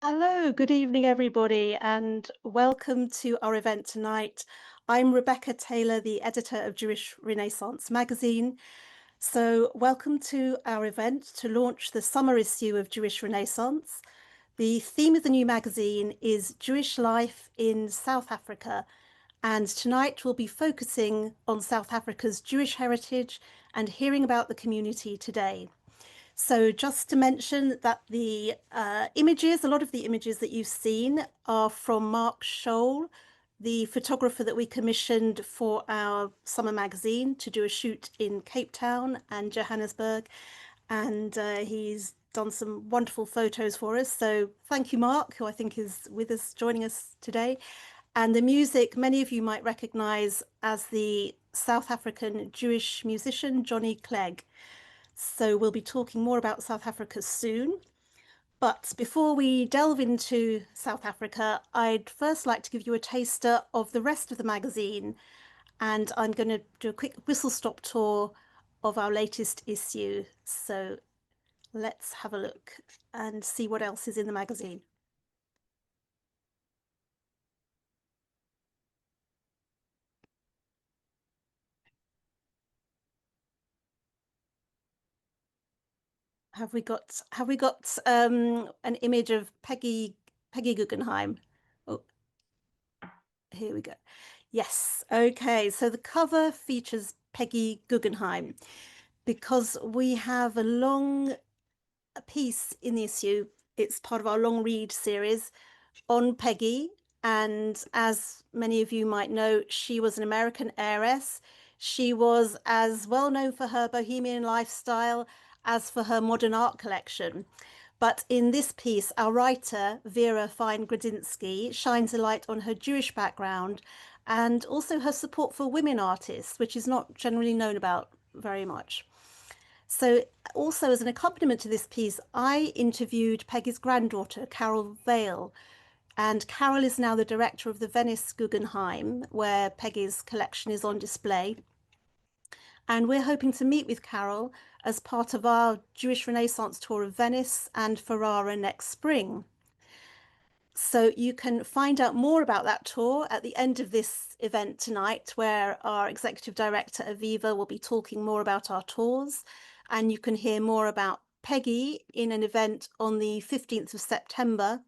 Hello, good evening, everybody, and welcome to our event tonight. I'm Rebecca Taylor, the editor of Jewish Renaissance magazine. So, welcome to our event to launch the summer issue of Jewish Renaissance. The theme of the new magazine is Jewish life in South Africa, and tonight we'll be focusing on South Africa's Jewish heritage and hearing about the community today. So just to mention that the images, a lot of the images that you've seen are from Mark Scholl, the photographer that we commissioned for our summer magazine to do a shoot in Cape Town and Johannesburg. And he's done some wonderful photos for us. So thank you, Mark, who I think is with us, joining us today. And the music, many of you might recognize as the South African Jewish musician, Johnny Clegg. So we'll be talking more about South Africa soon. But before we delve into South Africa, I'd first like to give you a taster of the rest of the magazine. And I'm going to do a quick whistle-stop tour of our latest issue. So let's have a look and see what else is in the magazine. Have we got an image of Peggy Guggenheim? Oh, here we go. Yes. Okay. So the cover features Peggy Guggenheim because we have a long piece in the issue. It's part of our long read series on Peggy. And as many of you might know, she was an American heiress. She was as well known for her bohemian lifestyle as for her modern art collection. But in this piece, our writer, Vera Fine-Grodzinski, shines a light on her Jewish background and also her support for women artists, which is not generally known about very much. So also as an accompaniment to this piece, I interviewed Peggy's granddaughter, Carol Vale, and Carol is now the director of the Venice Guggenheim, where Peggy's collection is on display. And we're hoping to meet with Carol as part of our Jewish Renaissance tour of Venice and Ferrara next spring. So you can find out more about that tour at the end of this event tonight, where our executive director, Aviva, will be talking more about our tours. And you can hear more about Peggy in an event on the 15th of September.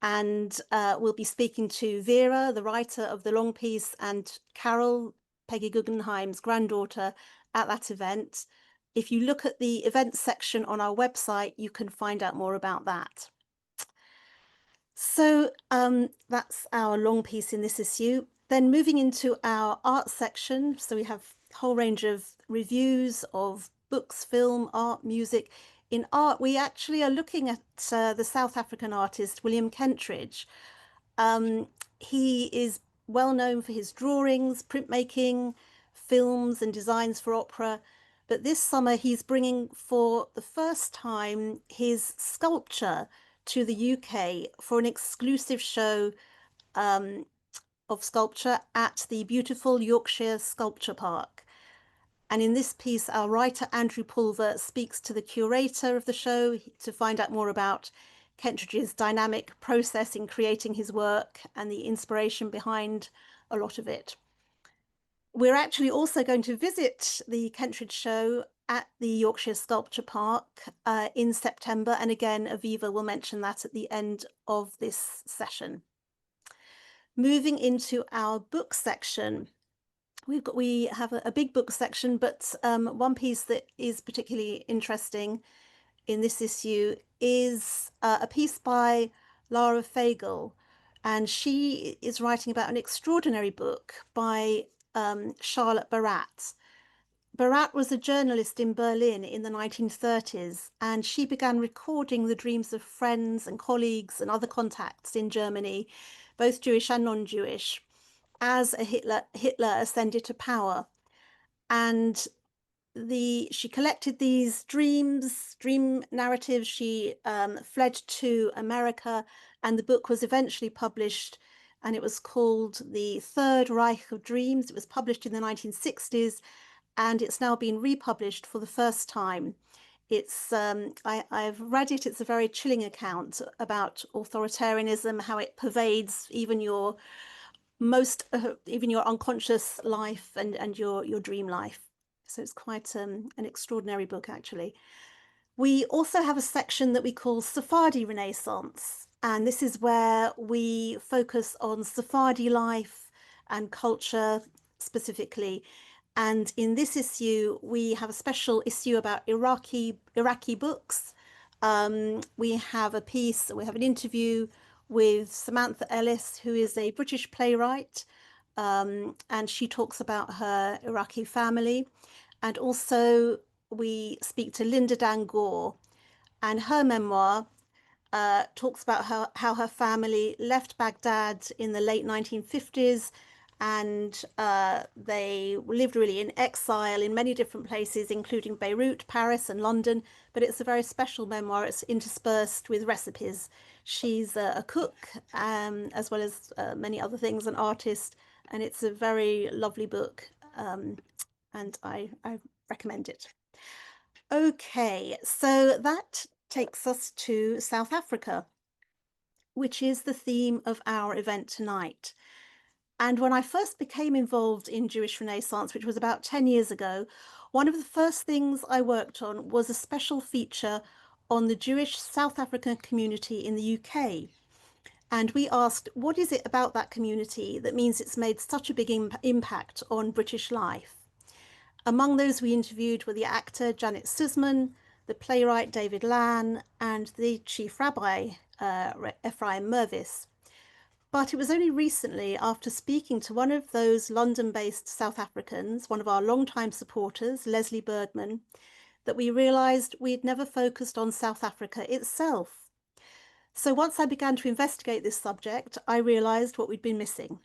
And we'll be speaking to Vera, the writer of the long piece, and Carol, Peggy Guggenheim's granddaughter, at that event. If you look at the events section on our website, you can find out more about that. So that's our long piece in this issue. Then moving into our art section. So we have a whole range of reviews of books, film, art, music. In art, we actually are looking at the South African artist, William Kentridge. He is well known for his drawings, printmaking, films and designs for opera. But this summer, he's bringing for the first time his sculpture to the UK for an exclusive show of sculpture at the beautiful Yorkshire Sculpture Park. And in this piece, our writer Andrew Pulver speaks to the curator of the show to find out more about Kentridge's dynamic process in creating his work and the inspiration behind a lot of it. We're actually also going to visit the Kentridge show at the Yorkshire Sculpture Park in September. And again, Aviva will mention that at the end of this session. Moving into our book section, we have a big book section, but one piece that is particularly interesting in this issue is a piece by Lara Fagel, and she is writing about an extraordinary book by Charlotte Barat. Barat was a journalist in Berlin in the 1930s, and she began recording the dreams of friends and colleagues and other contacts in Germany, both Jewish and non-Jewish, as Hitler ascended to power. And she collected these dream narratives. She fled to America, and the book was eventually published, and it was called The Third Reich of Dreams. It was published in the 1960s, and it's now been republished for the first time I've read it. It's a very chilling account about authoritarianism, how it pervades even your even your unconscious life and your dream life. So it's quite an extraordinary book, actually. We also have a section that we call Sephardi Renaissance, and this is where we focus on Sephardi life and culture specifically. And in this issue, we have a special issue about Iraqi books. We have an interview with Samantha Ellis, who is a British playwright, and she talks about her Iraqi family. And also we speak to Linda Dan Gore, and her memoir talks about how her family left Baghdad in the late 1950s, and they lived really in exile in many different places, including Beirut, Paris, and London. But it's a very special memoir. It's interspersed with recipes. She's a cook, as well as many other things, an artist, and it's a very lovely book, and I recommend it. Okay, so that takes us to South Africa, which is the theme of our event tonight. And when I first became involved in Jewish Renaissance, which was about 10 years ago, one of the first things I worked on was a special feature on the Jewish South African community in the UK. And we asked, what is it about that community that means it's made such a big impact on British life? Among those we interviewed were the actor Janet Suzman, the playwright David Lann, and the chief rabbi, Ephraim Mervis. But it was only recently, after speaking to one of those London-based South Africans, one of our longtime supporters, Leslie Bergman, that we realised we'd never focused on South Africa itself. So once I began to investigate this subject, I realised what we'd been missing.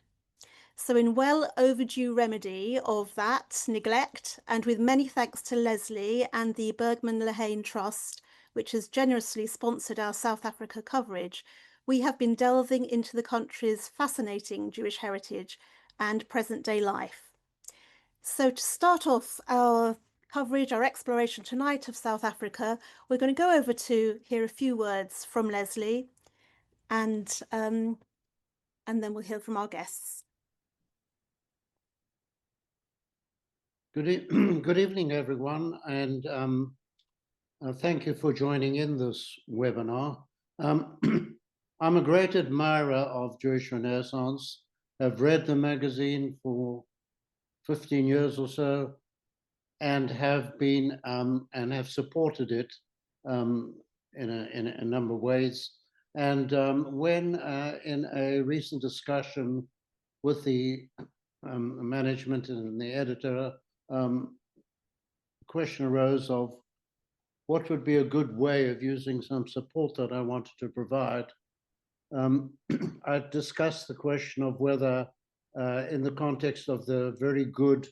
So in well overdue remedy of that neglect, and with many thanks to Leslie and the Bergman Lehane Trust, which has generously sponsored our South Africa coverage, we have been delving into the country's fascinating Jewish heritage and present-day life. So to start off our coverage, our exploration tonight of South Africa, we're going to go over to hear a few words from Leslie, and then we'll hear from our guests. Good evening, everyone, and thank you for joining in this webinar. I'm a great admirer of Jewish Renaissance. I've read the magazine for 15 years or so, and have been and have supported it in a number of ways. And when in a recent discussion with the management and the editor, question arose of what would be a good way of using some support that I wanted to provide. I discussed the question of whether, in the context of the very good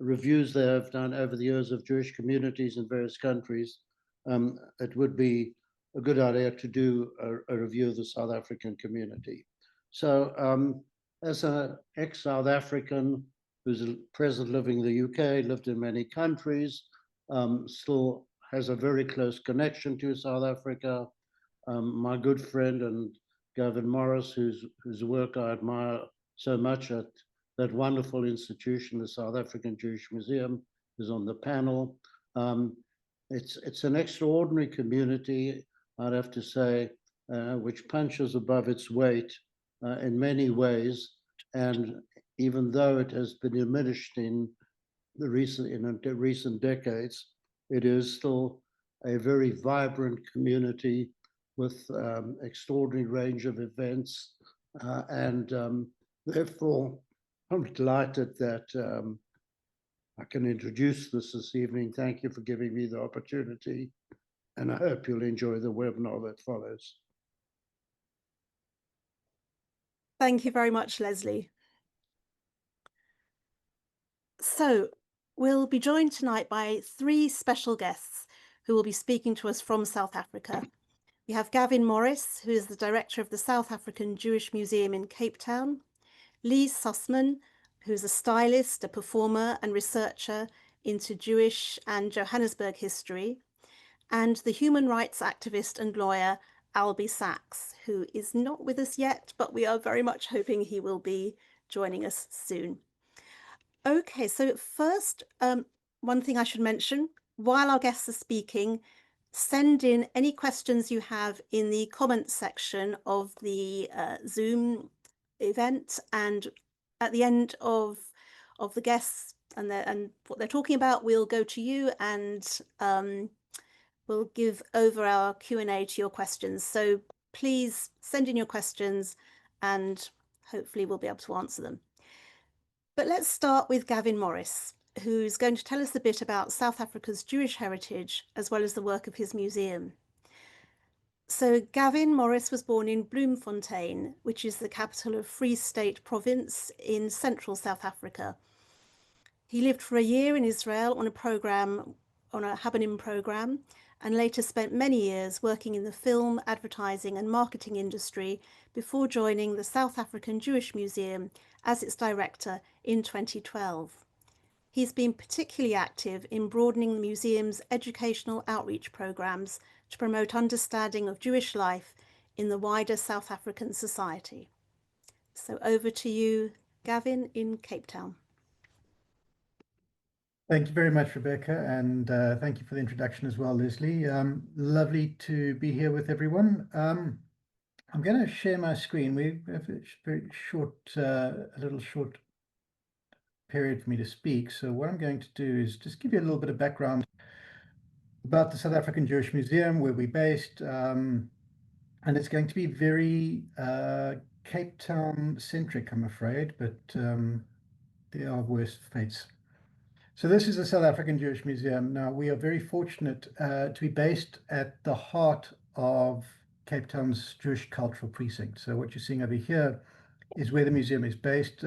reviews they have done over the years of Jewish communities in various countries, it would be a good idea to do a review of the South African community. So as an ex-South African who's present living in the UK, lived in many countries, still has a very close connection to South Africa. My good friend and Gavin Morris, whose work I admire so much at that wonderful institution, the South African Jewish Museum, is on the panel. It's an extraordinary community, I'd have to say, which punches above its weight in many ways. And even though it has been diminished in recent decades, it is still a very vibrant community with extraordinary range of events, and therefore I'm delighted that I can introduce this evening. Thank you for giving me the opportunity, and I hope you'll enjoy the webinar that follows. Thank you very much, Leslie. So we'll be joined tonight by three special guests who will be speaking to us from South Africa. We have Gavin Morris, who is the director of the South African Jewish Museum in Cape Town, Lee Sussman, who's a stylist, a performer and researcher into Jewish and Johannesburg history, and the human rights activist and lawyer Albie Sachs, who is not with us yet, but we are very much hoping he will be joining us soon. Okay, so first, one thing I should mention, while our guests are speaking, send in any questions you have in the comments section of the Zoom event, and at the end of the guests and what they're talking about, we'll go to you and we'll give over our Q&A to your questions. So please send in your questions and hopefully we'll be able to answer them. But let's start with Gavin Morris, who's going to tell us a bit about South Africa's Jewish heritage, as well as the work of his museum. So Gavin Morris was born in Bloemfontein, which is the capital of Free State Province in central South Africa. He lived for a year in Israel on a Habonim program, and later spent many years working in the film, advertising and marketing industry before joining the South African Jewish Museum as its director in 2012. He's been particularly active in broadening the museum's educational outreach programs to promote understanding of Jewish life in the wider South African society. So over to you, Gavin, in Cape Town. Thank you very much, Rebecca, and thank you for the introduction as well, Leslie. Lovely to be here with everyone. I'm going to share my screen. We have a very short, a little short period for me to speak. So what I'm going to do is just give you a little bit of background about the South African Jewish Museum, where we're based, and it's going to be very Cape Town centric, I'm afraid, but there are worse fates. So this is the South African Jewish Museum. Now, we are very fortunate to be based at the heart of Cape Town's Jewish cultural precinct. So what you're seeing over here is where the museum is based.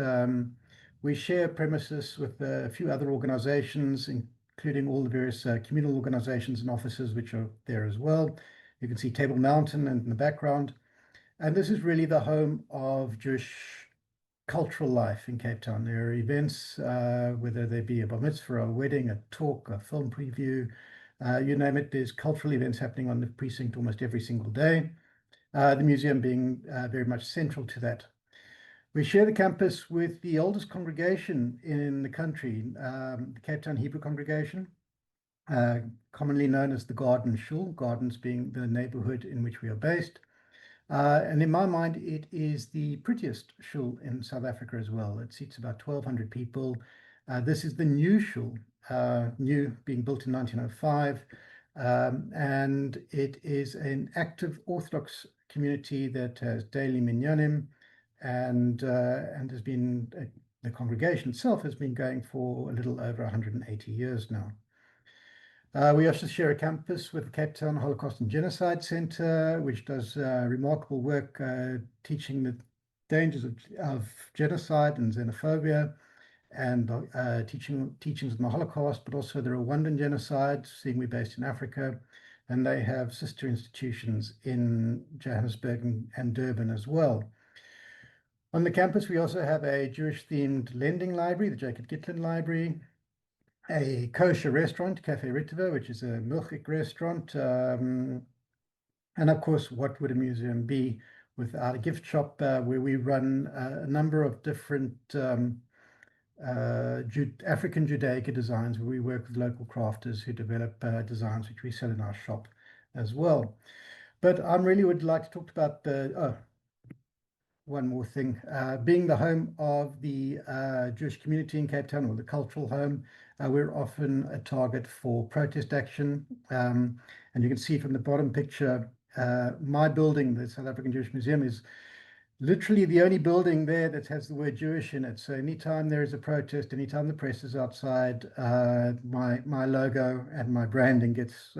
We share premises with a few other organizations, including all the various communal organizations and offices which are there as well. You can see Table Mountain in the background. And this is really the home of Jewish cultural life in Cape Town. There are events, whether they be a bar mitzvah, a wedding, a talk, a film preview, you name it, there's cultural events happening on the precinct almost every single day, the museum being very much central to that. We share the campus with the oldest congregation in the country, the Cape Town Hebrew congregation, commonly known as the Garden Shul, Gardens being the neighborhood in which we are based. And in my mind, it is the prettiest shul in South Africa as well. It seats about 1,200 people. This is the new shul, new being built in 1905. And it is an active Orthodox community that has daily minyanim and has been, the congregation itself has been going for a little over 180 years now. We also share a campus with the Cape Town Holocaust and Genocide Center, which does remarkable work teaching the dangers of genocide and xenophobia, and teachings on the Holocaust, but also the Rwandan genocide, seeing we're based in Africa, and they have sister institutions in Johannesburg and Durban as well. On the campus, we also have a Jewish-themed lending library, the Jacob Gitlin Library, a kosher restaurant, Cafe Ritva, which is a milchik restaurant. And of course, what would a museum be without a gift shop where we run a number of different African Judaica designs, where we work with local crafters who develop designs which we sell in our shop as well. But I really would like to talk about one more thing, being the home of the Jewish community in Cape Town, or the cultural home. We're often a target for protest action. And you can see from the bottom picture, my building, the South African Jewish Museum, is literally the only building there that has the word Jewish in it. So anytime there is a protest, anytime the press is outside, my logo and my branding gets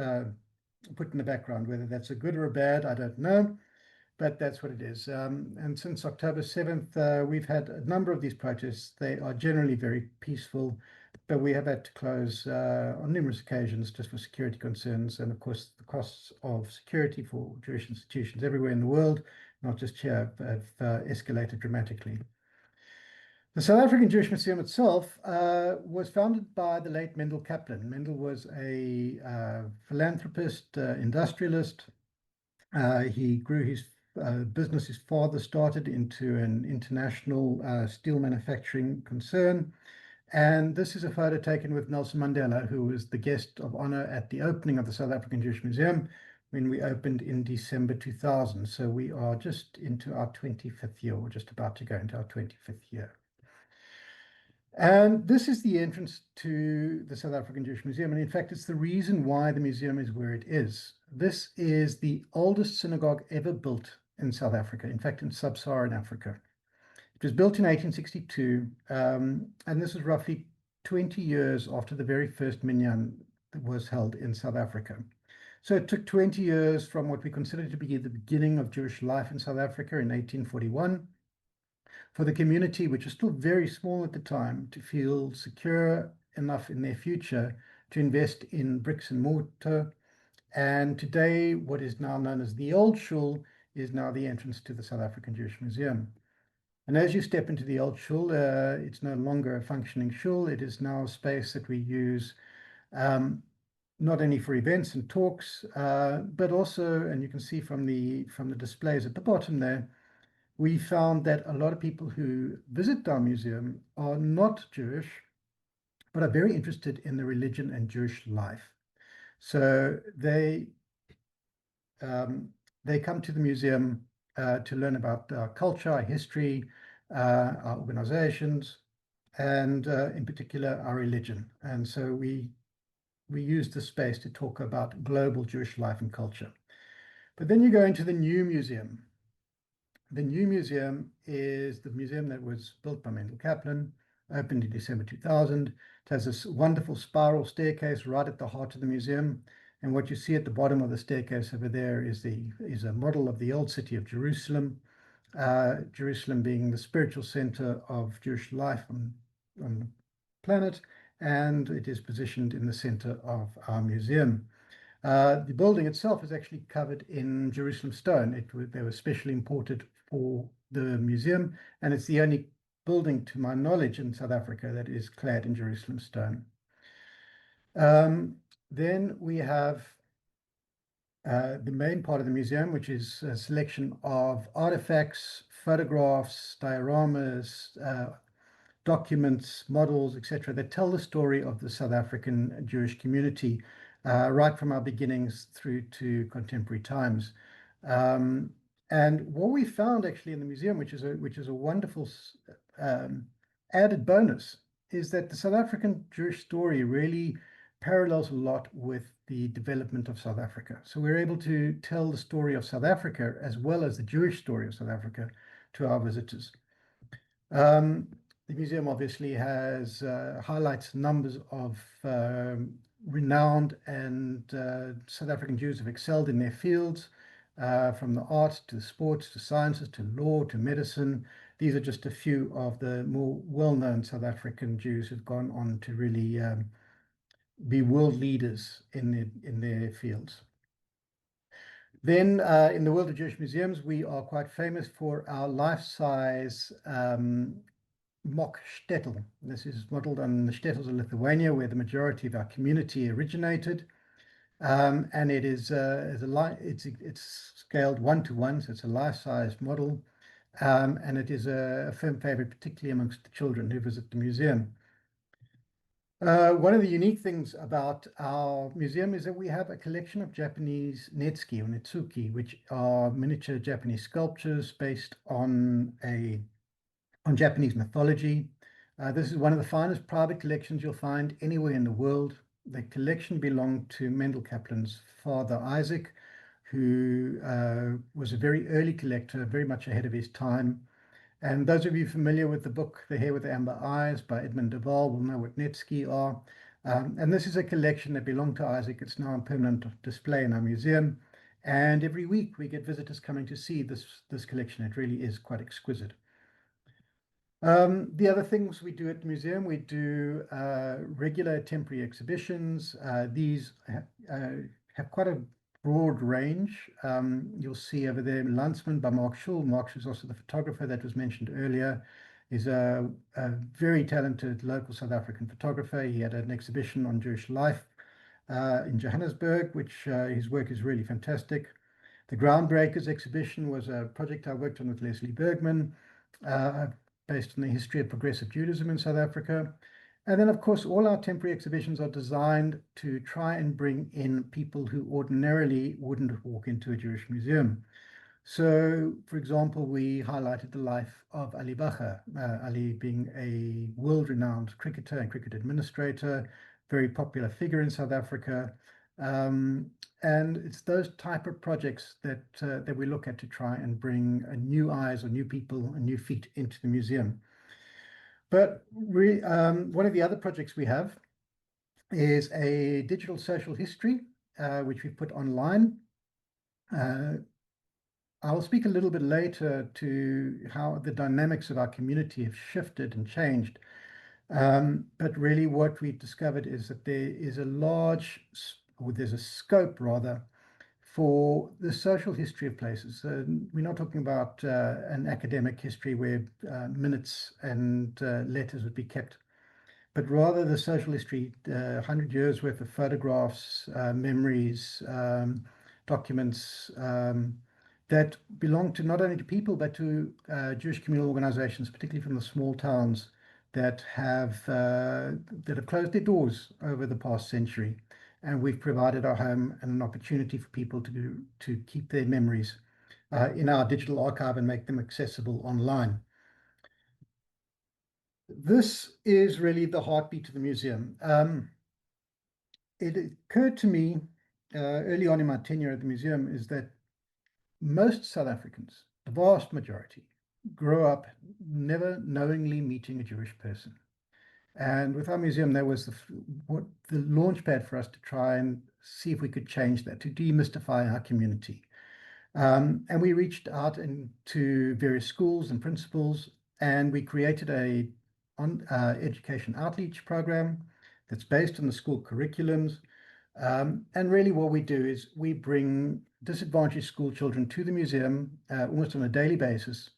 put in the background. Whether that's a good or a bad, I don't know. But that's what it is. And since October 7th, we've had a number of these protests. They are generally very peaceful, but we have had to close on numerous occasions just for security concerns. And of course, the costs of security for Jewish institutions everywhere in the world, not just here, have escalated dramatically. The South African Jewish Museum itself was founded by the late Mendel Kaplan. Mendel was a philanthropist, industrialist. He grew his business. His father started into an international steel manufacturing concern. And this is a photo taken with Nelson Mandela, who was the guest of honor at the opening of the South African Jewish Museum when we opened in December 2000. So we are just into our 25th year, or just about to go into our 25th year. And this is the entrance to the South African Jewish Museum. And in fact, it's the reason why the museum is where it is. This is the oldest synagogue ever built in South Africa, in fact, in sub-Saharan Africa. It was built in 1862, and this is roughly 20 years after the very first minyan that was held in South Africa. So it took 20 years from what we consider to be the beginning of Jewish life in South Africa in 1841 for the community, which was still very small at the time, to feel secure enough in their future to invest in bricks and mortar. And today, what is now known as the Old Shul is now the entrance to the South African Jewish Museum. And as you step into the Old Shul, it's no longer a functioning shul. It is now a space that we use not only for events and talks, but also, and you can see from the displays at the bottom there, we found that a lot of people who visit our museum are not Jewish, but are very interested in the religion and Jewish life. So they come to the museum to learn about our culture, our history, our organizations, and in particular, our religion. And so we use the space to talk about global Jewish life and culture. But then you go into the new museum. The new museum is the museum that was built by Mendel Kaplan, opened in December 2000. It has this wonderful spiral staircase right at the heart of the museum. And what you see at the bottom of the staircase over there is a model of the old city of Jerusalem, Jerusalem being the spiritual center of Jewish life on the planet, and it is positioned in the center of our museum. The building itself is actually covered in Jerusalem stone. They were specially imported for the museum, and it's the only building, to my knowledge, in South Africa that is clad in Jerusalem stone. Then we have the main part of the museum, which is a selection of artifacts, photographs, dioramas, documents, models, etc., that tell the story of the South African Jewish community, right from our beginnings through to contemporary times. And what we found actually in the museum, which is a wonderful added bonus, is that the South African Jewish story really parallels a lot with the development of South Africa. So we're able to tell the story of South Africa as well as the Jewish story of South Africa to our visitors. The museum obviously has highlights numbers of renowned and South African Jews have excelled in their fields, from the arts to sports to sciences to law to medicine. These are just a few of the more well-known South African Jews who've gone on to really be world leaders in their fields. Then in the world of Jewish museums, we are quite famous for our life-size mock shtetl. This is modeled on the shtetls of Lithuania, where the majority of our community originated. And it is it's scaled 1:1, so it's a life-size model. And it is a firm favorite, particularly amongst the children who visit the museum. One of the unique things about our museum is that we have a collection of Japanese netsuki or netsuki, which are miniature Japanese sculptures based on Japanese mythology. This is one of the finest private collections you'll find anywhere in the world. The collection belonged to Mendel Kaplan's father, Isaac, who was a very early collector, very much ahead of his time. And those of you familiar with the book, The Hare with the Amber Eyes by Edmund de Waal, will know what netsuki are. And this is a collection that belonged to Isaac. It's now on permanent display in our museum. And every week we get visitors coming to see this collection. It really is quite exquisite. The other things we do at the museum, we do regular temporary exhibitions. These have quite a broad range. You'll see over there Landsman by Mark Schull. Mark is also the photographer that was mentioned earlier. He's a very talented local South African photographer. He had an exhibition on Jewish life in Johannesburg, which his work is really fantastic. The Groundbreakers exhibition was a project I worked on with Leslie Bergman, based on the history of progressive Judaism in South Africa. And then, of course, all our temporary exhibitions are designed to try and bring in people who ordinarily wouldn't walk into a Jewish museum. So, for example, we highlighted the life of Ali Bacher, Ali being a world-renowned cricketer and cricket administrator, very popular figure in South Africa. And it's those type of projects that we look at to try and bring new eyes or new people and new feet into the museum. But one of the other projects we have is a digital social history, which we put online. I'll speak a little bit later to how the dynamics of our community have shifted and changed. But really what we've discovered is that there is there's a scope rather for the social history of places. We're not talking about an academic history where minutes and letters would be kept, but rather the social history, 100 years worth of photographs, memories, documents that belong to not only to people, but to Jewish communal organizations, particularly from the small towns that have closed their doors over the past century. And we've provided our home and an opportunity for people to keep their memories in our digital archive and make them accessible online. This is really the heartbeat of the museum. It occurred to me early on in my tenure at the museum is that most South Africans, the vast majority, grow up never knowingly meeting a Jewish person. And with our museum, there was the launch pad for us to try and see if we could change that, to demystify our community. And we reached out to various schools and principals, and we created a education outreach program that's based on the school curriculums. And really what we do is we bring disadvantaged school children to the museum almost on a daily basis,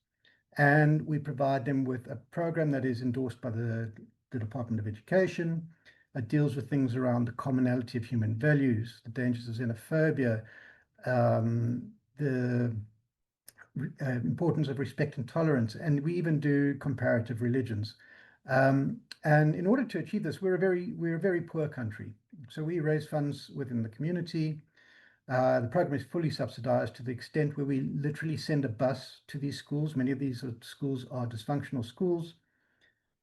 and we provide them with a program that is endorsed by the Department of Education. It deals with things around the commonality of human values, the dangers of xenophobia, the importance of respect and tolerance, and we even do comparative religions. And in order to achieve this, we're a very poor country. So we raise funds within the community. The program is fully subsidized to the extent where we literally send a bus to these schools. Many of these schools are dysfunctional schools,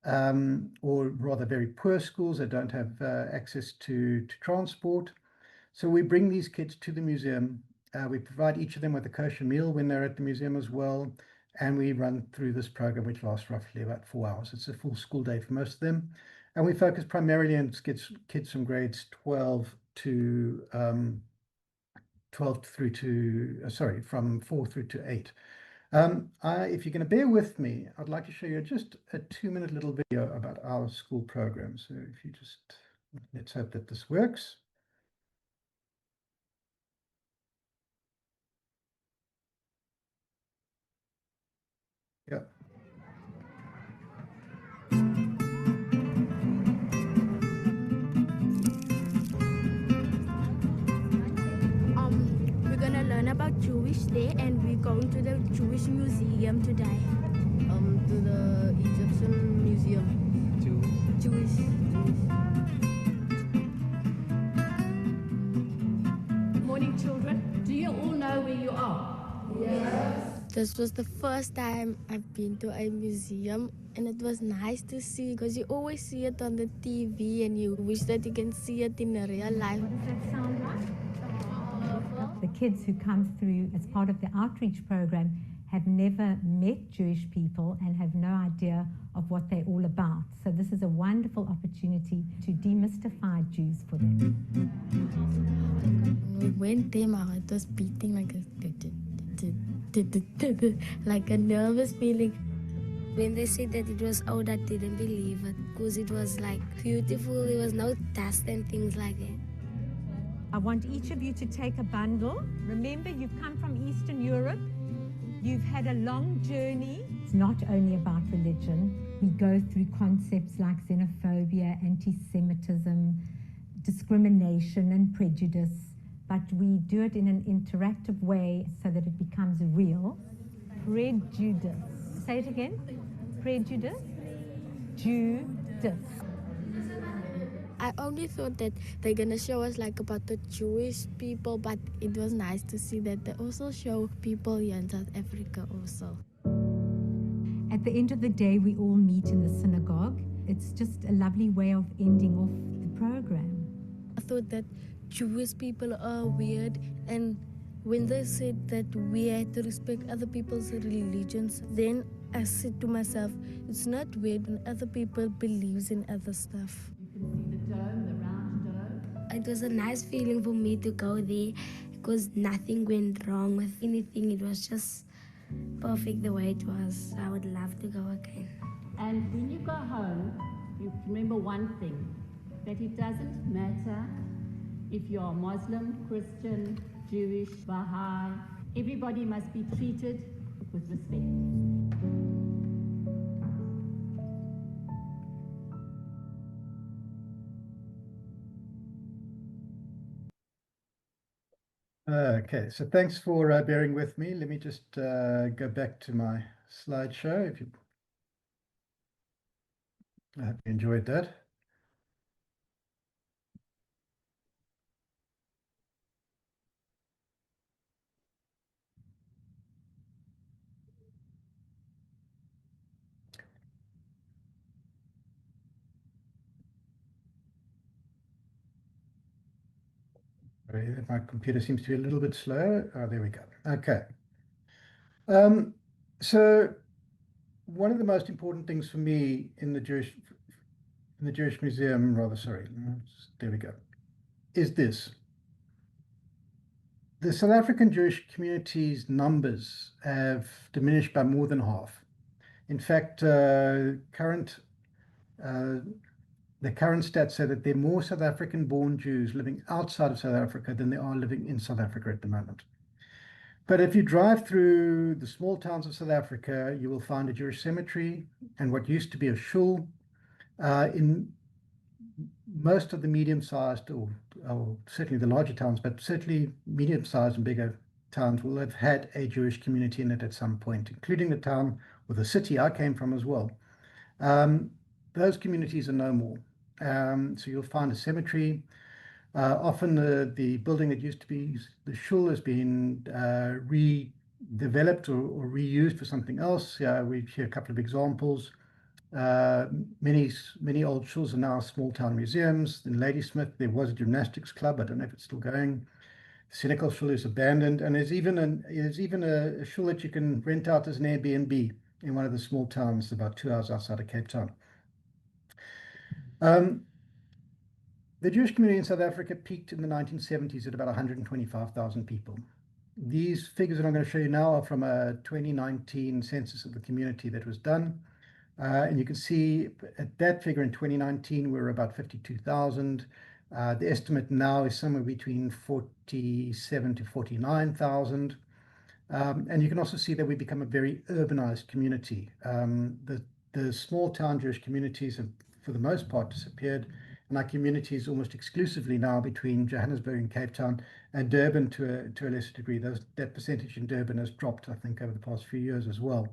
or rather very poor schools that don't have access to transport. So we bring these kids to the museum. We provide each of them with a kosher meal when they're at the museum as well. And we run through this program, which lasts roughly about 4 hours. It's a full school day for most of them. And we focus primarily on kids from grades 12 to from 4 through to 8. If you're going to bear with me, I'd like to show you just a 2-minute little video about our school program. So if you just, let's hope that this works. Yeah. We're gonna learn about Jewish Day, and we're going to the Jewish Museum today. To the Egyptian Museum. Jewish. Good morning, children. Do you all know where you are? Yes. This was the first time I've been to a museum, and it was nice to see, because you always see it on the TV and you wish that you can see it in real life. What does that sound like? The kids who come through as part of the outreach program have never met Jewish people and have no idea of what they're all about. So this is a wonderful opportunity to demystify Jews for them. We went there, my heart was beating like a nervous feeling. When they said that it was old, I didn't believe it, because it was like beautiful. There was no dust and things like that. I want each of you to take a bundle. Remember, you've come from Eastern Europe. You've had a long journey. It's not only about religion. We go through concepts like xenophobia, anti-Semitism, discrimination and prejudice, but we do it in an interactive way so that it becomes real. Prejudice. Say it again. Prejudice. Judice. I only thought that they're gonna show us like about the Jewish people, but it was nice to see that they also show people here in South Africa also. At the end of the day, we all meet in the synagogue. It's just a lovely way of ending off the program. I thought that Jewish people are weird, and when they said that we had to respect other people's religions, then I said to myself, it's not weird when other people believes in other stuff. It was a nice feeling for me to go there because nothing went wrong with anything. It was just perfect the way it was. I would love to go again. And when you go home, you remember one thing, that it doesn't matter if you're Muslim, Christian, Jewish, Baha'i, everybody must be treated with respect. Okay, so thanks for bearing with me. Let me just go back to my slideshow. I hope you enjoyed that. My computer seems to be a little bit slow. Oh, there we go. Okay. So one of the most important things for me in the Jewish Museum, there we go, is this. The South African Jewish community's numbers have diminished by more than half. In fact, the current stats say that there are more South African-born Jews living outside of South Africa than there are living in South Africa at the moment. But if you drive through the small towns of South Africa, you will find a Jewish cemetery and what used to be a shul. In most of the medium-sized, or certainly the larger towns, but certainly medium-sized and bigger towns will have had a Jewish community in it at some point, including the town or the city I came from as well. Those communities are no more. So you'll find a cemetery. Often the building that used to be the shul has been redeveloped or reused for something else. We hear a couple of examples. Many old shuls are now small town museums. In Ladysmith, there was a gymnastics club. I don't know if it's still going. The Senegal shul is abandoned, and there's even a shul that you can rent out as an Airbnb in one of the small towns about 2 hours outside of Cape Town. The Jewish community in South Africa peaked in the 1970s at about 125,000 people. These figures that I'm going to show you now are from a 2019 census of the community that was done. And you can see at that figure in 2019, we were about 52,000. The estimate now is somewhere between 47 to 49,000. And you can also see that we become a very urbanized community. The small town Jewish communities have, for the most part, disappeared. And our community is almost exclusively now between Johannesburg and Cape Town, and Durban to a lesser degree. That percentage in Durban has dropped, I think, over the past few years as well.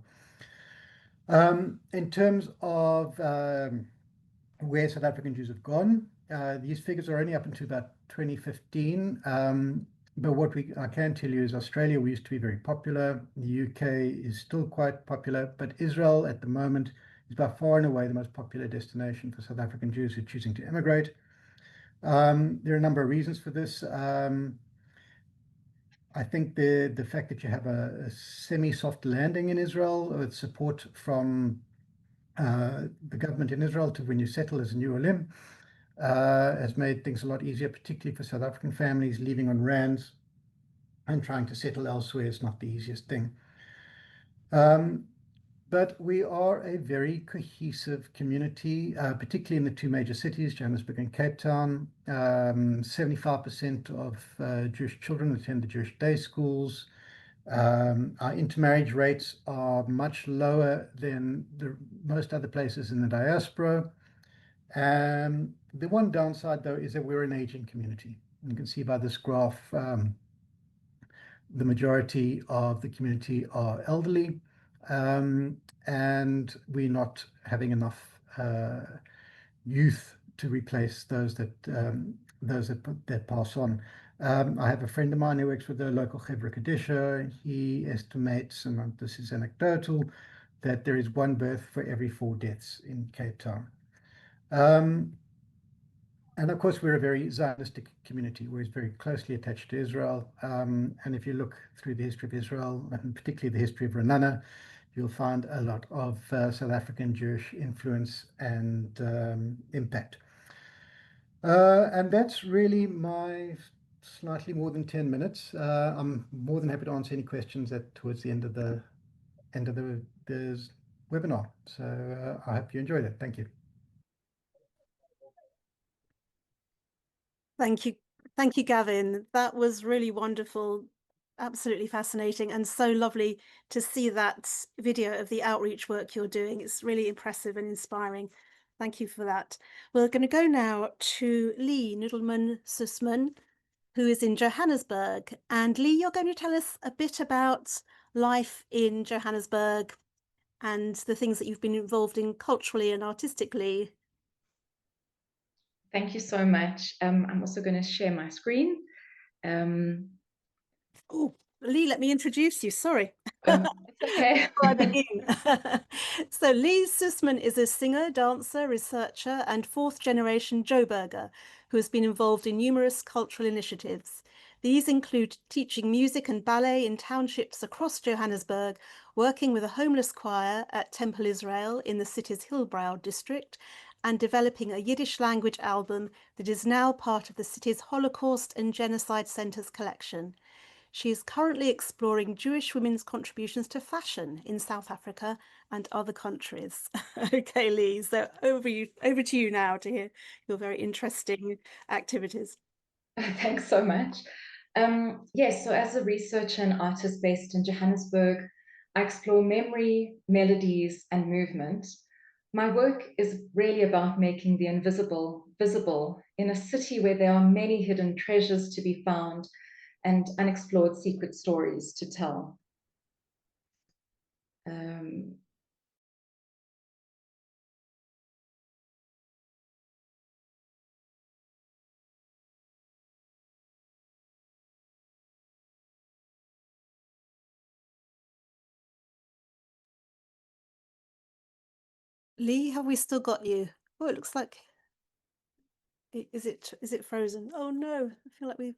In terms of where South African Jews have gone, these figures are only up until about 2015. But what I can tell you is Australia, we used to be very popular. The UK is still quite popular, but Israel at the moment is by far and away the most popular destination for South African Jews who are choosing to immigrate. There are a number of reasons for this. I think the fact that you have a semi-soft landing in Israel with support from the government in Israel to when you settle as a new Olim has made things a lot easier, particularly for South African families leaving on rands and trying to settle elsewhere is not the easiest thing. But we are a very cohesive community, particularly in the two major cities, Johannesburg and Cape Town. 75% of Jewish children attend the Jewish day schools. Our intermarriage rates are much lower than most other places in the diaspora. The one downside, though, is that we're an aging community. You can see by this graph, the majority of the community are elderly, and we're not having enough youth to replace those that pass on. I have a friend of mine who works with the local Chevra Kadisha. He estimates, and this is anecdotal, that there is one birth for every 4 deaths in Cape Town. And of course, we're a very Zionistic community. We're very closely attached to Israel. And if you look through the history of Israel, and particularly the history of Renana, you'll find a lot of South African Jewish influence and impact. And that's really my slightly more than 10 minutes. I'm more than happy to answer any questions towards the end of the webinar. So I hope you enjoyed it. Thank you. Thank you. Thank you, Gavin. That was really wonderful, absolutely fascinating, and so lovely to see that video of the outreach work you're doing. It's really impressive and inspiring. Thank you for that. We're going to go now to Lee Noodleman-Sussman, who is in Johannesburg. And Lee, you're going to tell us a bit about life in Johannesburg and the things that you've been involved in culturally and artistically. Thank you so much. I'm also going to share my screen. Oh, Lee, let me introduce you. Sorry. It's okay. Before I begin. So Lee Sussman is a singer, dancer, researcher, and 4th-generation Joburger who has been involved in numerous cultural initiatives. These include teaching music and ballet in townships across Johannesburg, working with a homeless choir at Temple Israel in the city's Hillbrow district, and developing a Yiddish language album that is now part of the city's Holocaust and Genocide Center's collection. She is currently exploring Jewish women's contributions to fashion in South Africa and other countries. Okay, Lee, so over to you now to hear your very interesting activities. Thanks so much. Yes, so as a researcher and artist based in Johannesburg, I explore memory, melodies, and movement. My work is really about making the invisible visible in a city where there are many hidden treasures to be found and unexplored secret stories to tell. Lee, have we still got you? Oh, it looks like is it frozen? Oh no, I feel like we've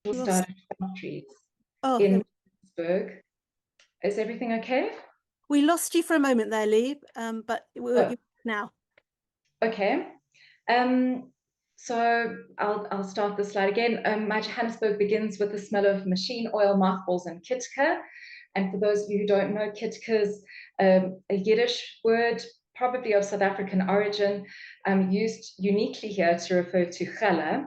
lost. Started factories Oh, in Johannesburg. Is everything okay? We lost you for a moment there, Lee, but you're now. Okay. So I'll start the slide again. My Johannesburg begins with the smell of machine oil, mothballs, and kitka. And for those of you who don't know, kitka is a Yiddish word, probably of South African origin, used uniquely here to refer to challah.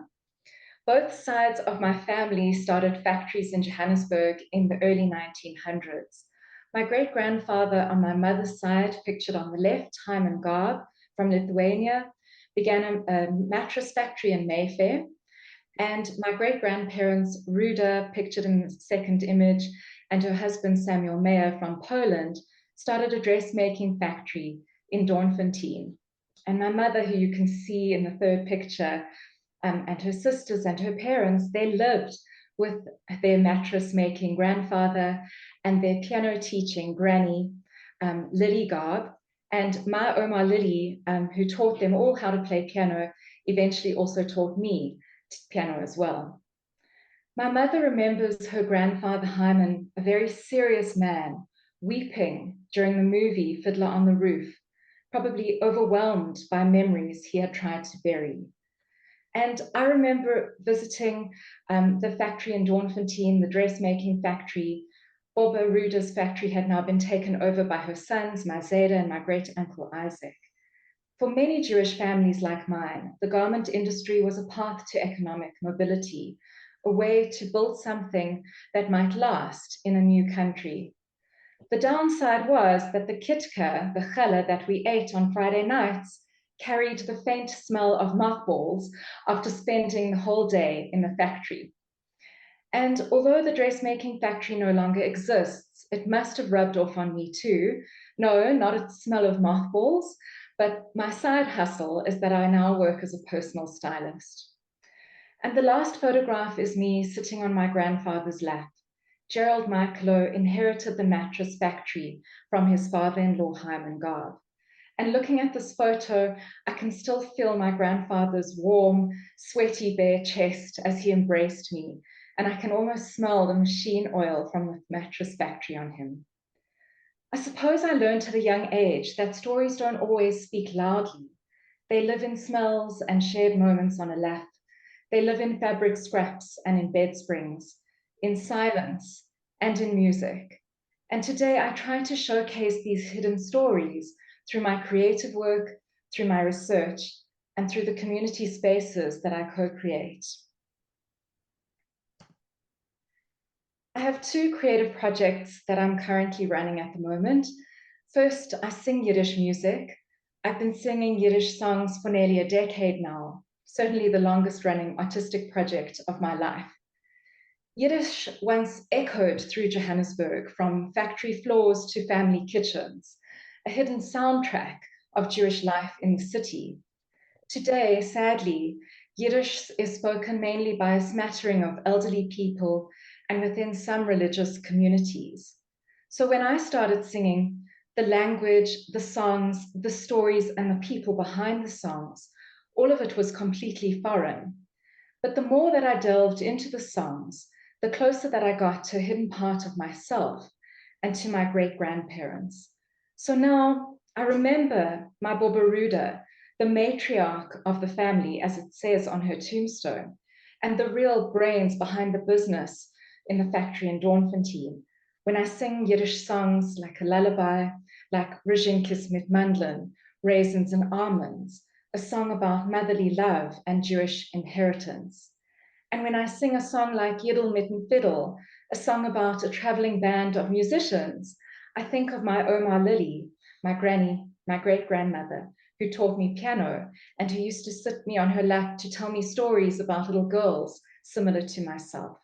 Both sides of my family started factories in Johannesburg in the early 1900s. My great-grandfather on my mother's side, pictured on the left, Hyman Garb, from Lithuania, began a mattress factory in Mayfair. And my great-grandparents, Ruda, pictured in the second image, and her husband, Samuel Meyer, from Poland, started a dressmaking factory in Doornfontein. And my mother, who you can see in the third picture, and her sisters and her parents, they lived with their mattress-making grandfather and their piano teaching granny, Lily Garb, and my Oma Lily, who taught them all how to play piano, eventually also taught me piano as well. My mother remembers her grandfather Hyman, a very serious man, weeping during the movie Fiddler on the Roof, probably overwhelmed by memories he had tried to bury. And I remember visiting the factory in Doornfontein, the dressmaking factory. Boba Ruda's factory had now been taken over by her sons, my Zeta and my great-uncle Isaac. For many Jewish families like mine, the garment industry was a path to economic mobility, a way to build something that might last in a new country. The downside was that the kitka, the challah that we ate on Friday nights, carried the faint smell of mothballs after spending the whole day in the factory. And although the dressmaking factory no longer exists, it must have rubbed off on me too. No, not a smell of mothballs, but my side hustle is that I now work as a personal stylist. And the last photograph is me sitting on my grandfather's lap. Gerald Michaelo inherited the mattress factory from his father-in-law, Hyman Garb. And looking at this photo, I can still feel my grandfather's warm, sweaty, bare chest as he embraced me. And I can almost smell the machine oil from the mattress factory on him. I suppose I learned at a young age that stories don't always speak loudly. They live in smells and shared moments on a lap. They live in fabric scraps and in bed springs, in silence and in music. And today I try to showcase these hidden stories through my creative work, through my research, and through the community spaces that I co-create. I have two creative projects that I'm currently running at the moment. First, I sing Yiddish music. I've been singing Yiddish songs for nearly a decade now, certainly the longest running artistic project of my life. Yiddish once echoed through Johannesburg from factory floors to family kitchens, a hidden soundtrack of Jewish life in the city. Today, sadly, Yiddish is spoken mainly by a smattering of elderly people and within some religious communities. So when I started singing, the language, the songs, the stories, and the people behind the songs, all of it was completely foreign. But the more that I delved into the songs, the closer that I got to a hidden part of myself and to my great-grandparents. So now I remember my Bobaruda, the matriarch of the family, as it says on her tombstone, and the real brains behind the business in the factory in Doornfontein, when I sing Yiddish songs like a lullaby, like Rizhinkis mit Mandlin, Raisins and Almonds, a song about motherly love and Jewish inheritance. And when I sing a song like Yiddle Mitten Fiddle, a song about a traveling band of musicians, I think of my Oma Lily, my granny, my great-grandmother, who taught me piano and who used to sit me on her lap to tell me stories about little girls similar to myself.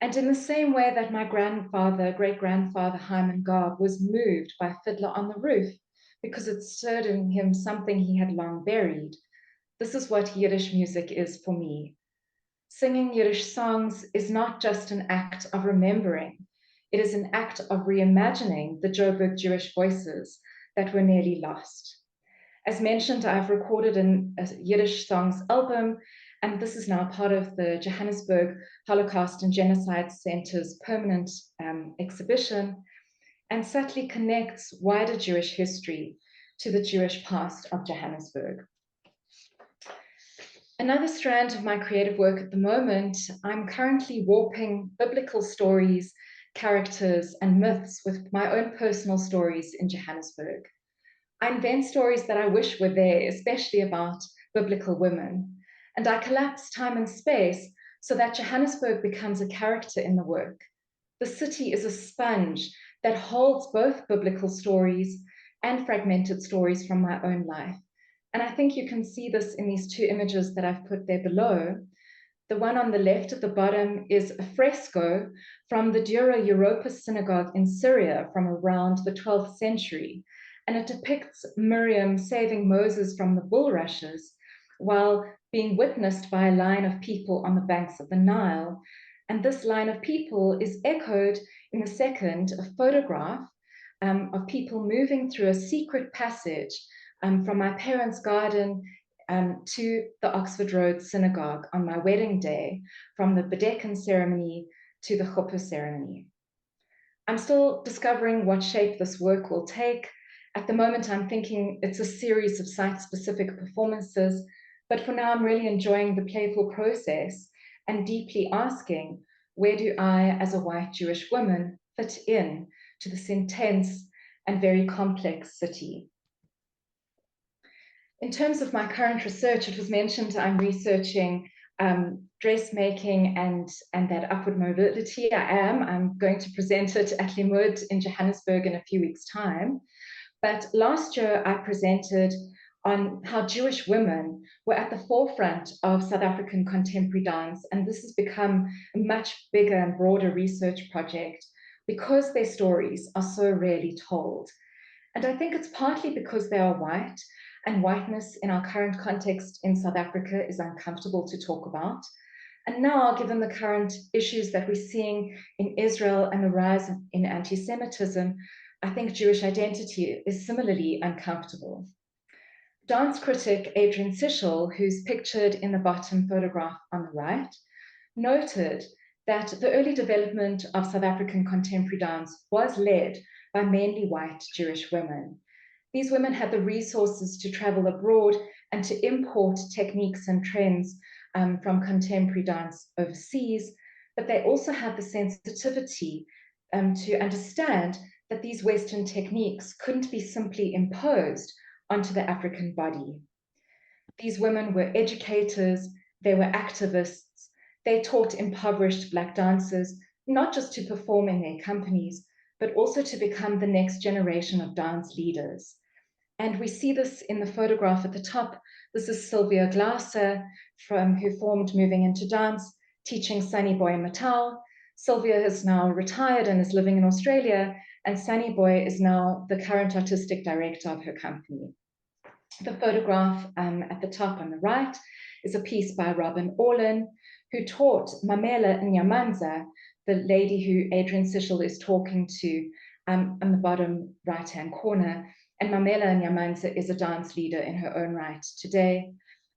And in the same way that my great-grandfather Hyman Garb was moved by Fiddler on the Roof because it stirred in him something he had long buried, this is what Yiddish music is for me. Singing Yiddish songs is not just an act of remembering, it is an act of reimagining the Joburg Jewish voices that were nearly lost. As mentioned, I've recorded a Yiddish songs album, and this is now part of the Johannesburg Holocaust and Genocide Center's permanent exhibition, and subtly connects wider Jewish history to the Jewish past of Johannesburg. Another strand of my creative work at the moment, I'm currently warping biblical stories, characters, and myths with my own personal stories in Johannesburg. I invent stories that I wish were there, especially about biblical women. And I collapse time and space so that Johannesburg becomes a character in the work. The city is a sponge that holds both biblical stories and fragmented stories from my own life. And I think you can see this in these two images that I've put there below. The one on the left at the bottom is a fresco from the Dura Europa synagogue in Syria from around the 12th century. And it depicts Miriam saving Moses from the bulrushes while being witnessed by a line of people on the banks of the Nile. And this line of people is echoed in the second, a photograph of people moving through a secret passage from my parents' garden to the Oxford Road Synagogue on my wedding day, from the Bedecken ceremony to the Chuppah ceremony. I'm still discovering what shape this work will take. At the moment, I'm thinking it's a series of site-specific performances, but for now, I'm really enjoying the playful process and deeply asking, where do I, as a white Jewish woman, fit in to this intense and very complex city? In terms of my current research, it was mentioned I'm researching dressmaking and that upward mobility. I'm going to present it at Limud in Johannesburg in a few weeks' time. But last year I presented on how Jewish women were at the forefront of South African contemporary dance. And this has become a much bigger and broader research project because their stories are so rarely told. And I think it's partly because they are white, and whiteness in our current context in South Africa is uncomfortable to talk about. And now, given the current issues that we're seeing in Israel and the rise in anti-Semitism, I think Jewish identity is similarly uncomfortable. Dance critic Adrian Sichel, who's pictured in the bottom photograph on the right, noted that the early development of South African contemporary dance was led by mainly white Jewish women. These women had the resources to travel abroad and to import techniques and trends from contemporary dance overseas, but they also had the sensitivity to understand that these Western techniques couldn't be simply imposed onto the African body. These women were educators, they were activists, they taught impoverished Black dancers not just to perform in their companies, but also to become the next generation of dance leaders. And we see this in the photograph at the top. This is Sylvia Glasser, who formed Moving Into Dance, teaching Sunny Boy Mattel. Sylvia has now retired and is living in Australia, and Sunny Boy is now the current artistic director of her company. The photograph at the top on the right is a piece by Robin Orlin, who taught Mamela Nyamanza, the lady who Adrian Sichel is talking to on the bottom right-hand corner. And Mamela Nyamanza is a dance leader in her own right today.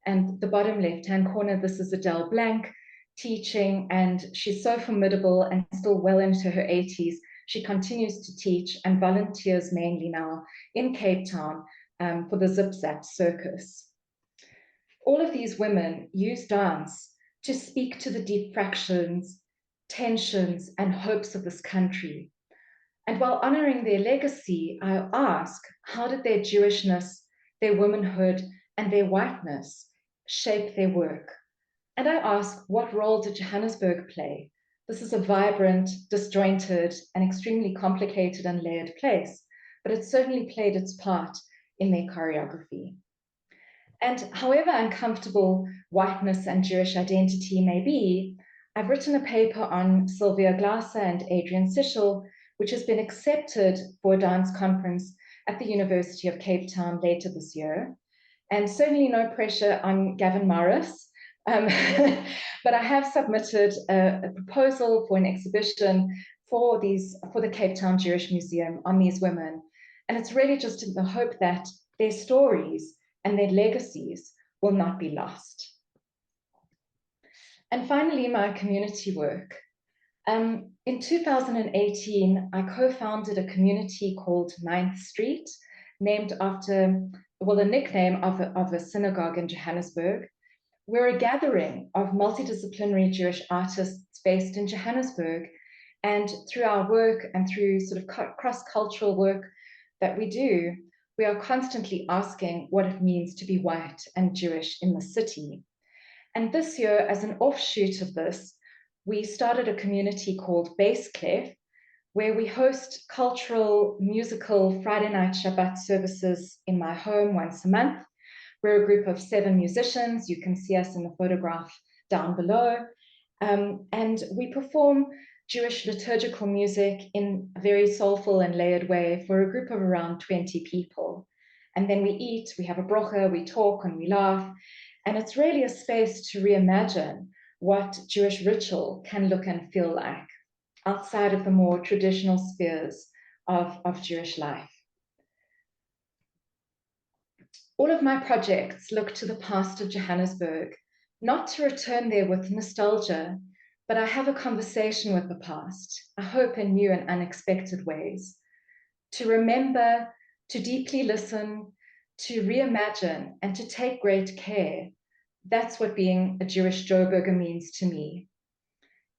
And the bottom left-hand corner, this is Adele Blank teaching, and she's so formidable and still well into her 80s. She continues to teach and volunteers mainly now in Cape Town for the Zip Zap Circus. All of these women use dance to speak to the deep fractions, tensions, and hopes of this country. And while honoring their legacy, I ask, how did their Jewishness, their womanhood, and their whiteness shape their work? And I ask, what role did Johannesburg play? This is a vibrant, disjointed, and extremely complicated and layered place, but it certainly played its part in their choreography. And however uncomfortable whiteness and Jewish identity may be, I've written a paper on Sylvia Glasser and Adrian Sichel, which has been accepted for a dance conference at the University of Cape Town later this year. And certainly no pressure on Gavin Morris, but I have submitted a proposal for an exhibition for the Cape Town Jewish Museum on these women. And it's really just in the hope that their stories and their legacies will not be lost. And finally, my community work. In 2018, I co-founded a community called 9th Street, named after, well, a nickname of a synagogue in Johannesburg. We're a gathering of multidisciplinary Jewish artists based in Johannesburg. And through our work and through sort of cross-cultural work that we do, we are constantly asking what it means to be white and Jewish in the city. And this year, as an offshoot of this, we started a community called Bass Clef, where we host cultural, musical Friday night Shabbat services in my home once a month. We're a group of 7 musicians. You can see us in the photograph down below. And we perform Jewish liturgical music in a very soulful and layered way for a group of around 20 people. And then we eat, we have a brocha, we talk and we laugh. And it's really a space to reimagine what Jewish ritual can look and feel like outside of the more traditional spheres of Jewish life. All of my projects look to the past of Johannesburg, not to return there with nostalgia, but I have a conversation with the past, I hope in new and unexpected ways, to remember, to deeply listen, to reimagine, and to take great care. That's what being a Jewish Joburger means to me.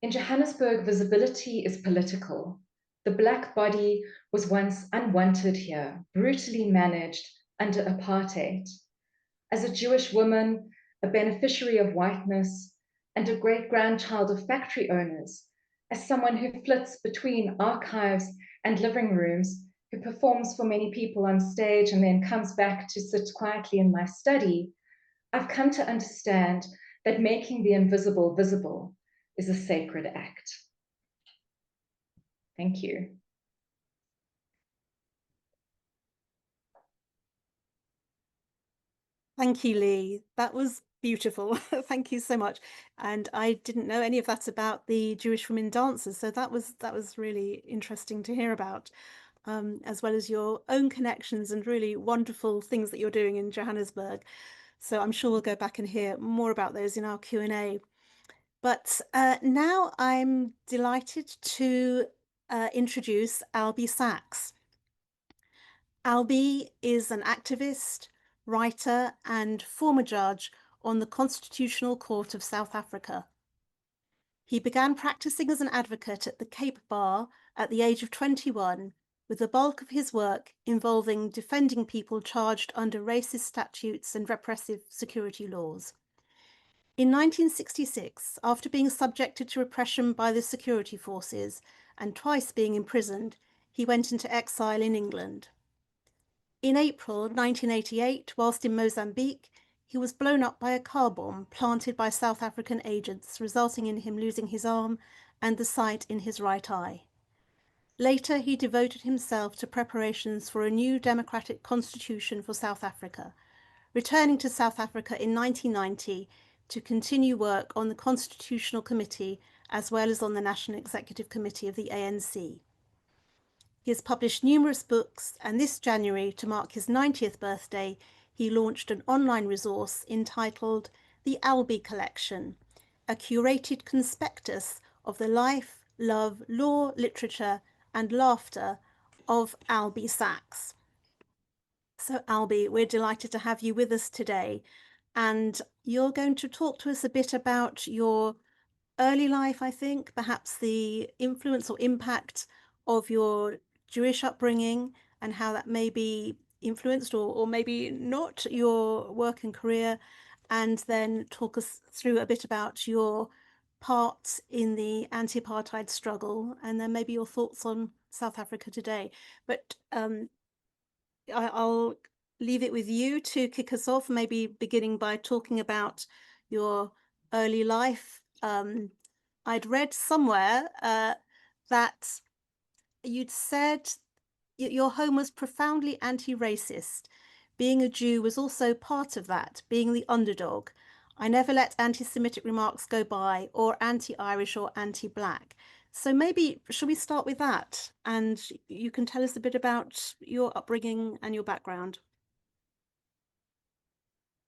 In Johannesburg, visibility is political. The Black body was once unwanted here, brutally managed under apartheid. As a Jewish woman, a beneficiary of whiteness, and a great-grandchild of factory owners, as someone who flits between archives and living rooms, who performs for many people on stage and then comes back to sit quietly in my study, I've come to understand that making the invisible visible is a sacred act. Thank you. Thank you, Lee. That was beautiful. Thank you so much. And I didn't know any of that about the Jewish women dancers, so that was really interesting to hear about, as well as your own connections and really wonderful things that you're doing in Johannesburg. So I'm sure we'll go back and hear more about those in our Q&A. But now I'm delighted to introduce Albie Sachs. Albie is an activist, writer, and former judge on the Constitutional Court of South Africa. He began practicing as an advocate at the Cape Bar at the age of 21, with the bulk of his work involving defending people charged under racist statutes and repressive security laws. In 1966, after being subjected to repression by the security forces and twice being imprisoned, he went into exile in England. In April 1988, whilst in Mozambique, he was blown up by a car bomb planted by South African agents, resulting in him losing his arm and the sight in his right eye. Later, he devoted himself to preparations for a new democratic constitution for South Africa, returning to South Africa in 1990 to continue work on the Constitutional Committee as well as on the National Executive Committee of the ANC. He has published numerous books, and this January, to mark his 90th birthday, he launched an online resource entitled The Albie Collection, a curated conspectus of the life, love, law, literature, and laughter of Albie Sachs. So Albie, we're delighted to have you with us today, and you're going to talk to us a bit about your early life, I think, perhaps the influence or impact of your Jewish upbringing and how that may be influenced or maybe not your work and career, and then talk us through a bit about your part in the anti-apartheid struggle, and then maybe your thoughts on South Africa today. But I'll leave it with you to kick us off, maybe beginning by talking about your early life. I'd read somewhere that you'd said your home was profoundly anti-racist. Being a Jew was also part of that, being the underdog. I never let anti-Semitic remarks go by, or anti-Irish or anti-Black. So maybe, should we start with that? And you can tell us a bit about your upbringing and your background.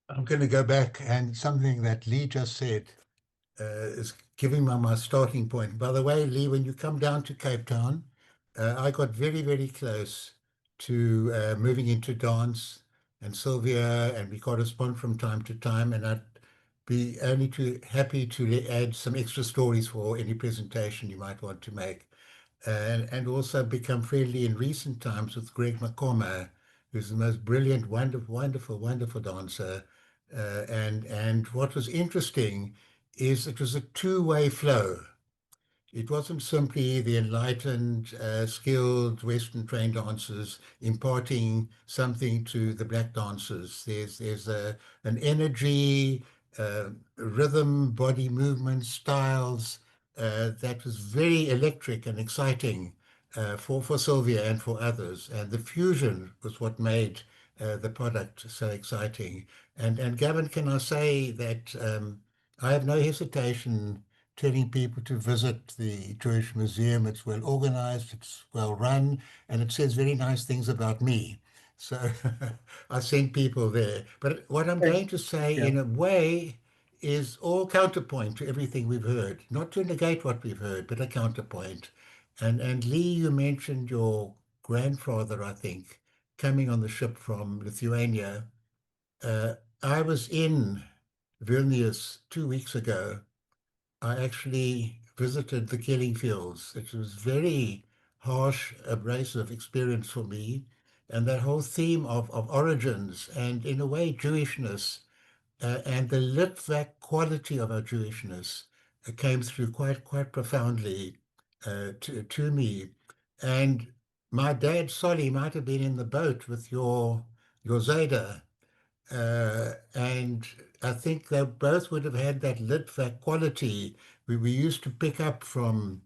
I'm going to go back, and something that Lee just said is giving me my starting point. By the way, Lee, when you come down to Cape Town, I got very, very close to moving into dance and Sylvia, and we correspond from time to time, and I'd be only too happy to add some extra stories for any presentation you might want to make. And also become friendly in recent times with Greg McCormack, who's the most brilliant, wonderful dancer. And what was interesting is it was a two-way flow. It wasn't simply the enlightened, skilled, Western-trained dancers imparting something to the Black dancers. There's an energy, rhythm, body movement, styles that was very electric and exciting for Sylvia and for others. And the fusion was what made the product so exciting. And Gavin, can I say that I have no hesitation telling people to visit the Jewish Museum. It's well organized, it's well run, and it says very nice things about me. So I send people there. But what I'm going to say in a way is all counterpoint to everything we've heard, not to negate what we've heard, but a counterpoint. And Lee, you mentioned your grandfather, I think, coming on the ship from Lithuania. I was in Vilnius 2 weeks ago. I actually visited the killing fields. It was very harsh, abrasive experience for me. And that whole theme of origins and, in a way, Jewishness and the Litvak quality of our Jewishness came through quite profoundly to me. And my dad, Solly, might have been in the boat with your Zayda, and I think they both would have had that Litvak quality. We used to pick up from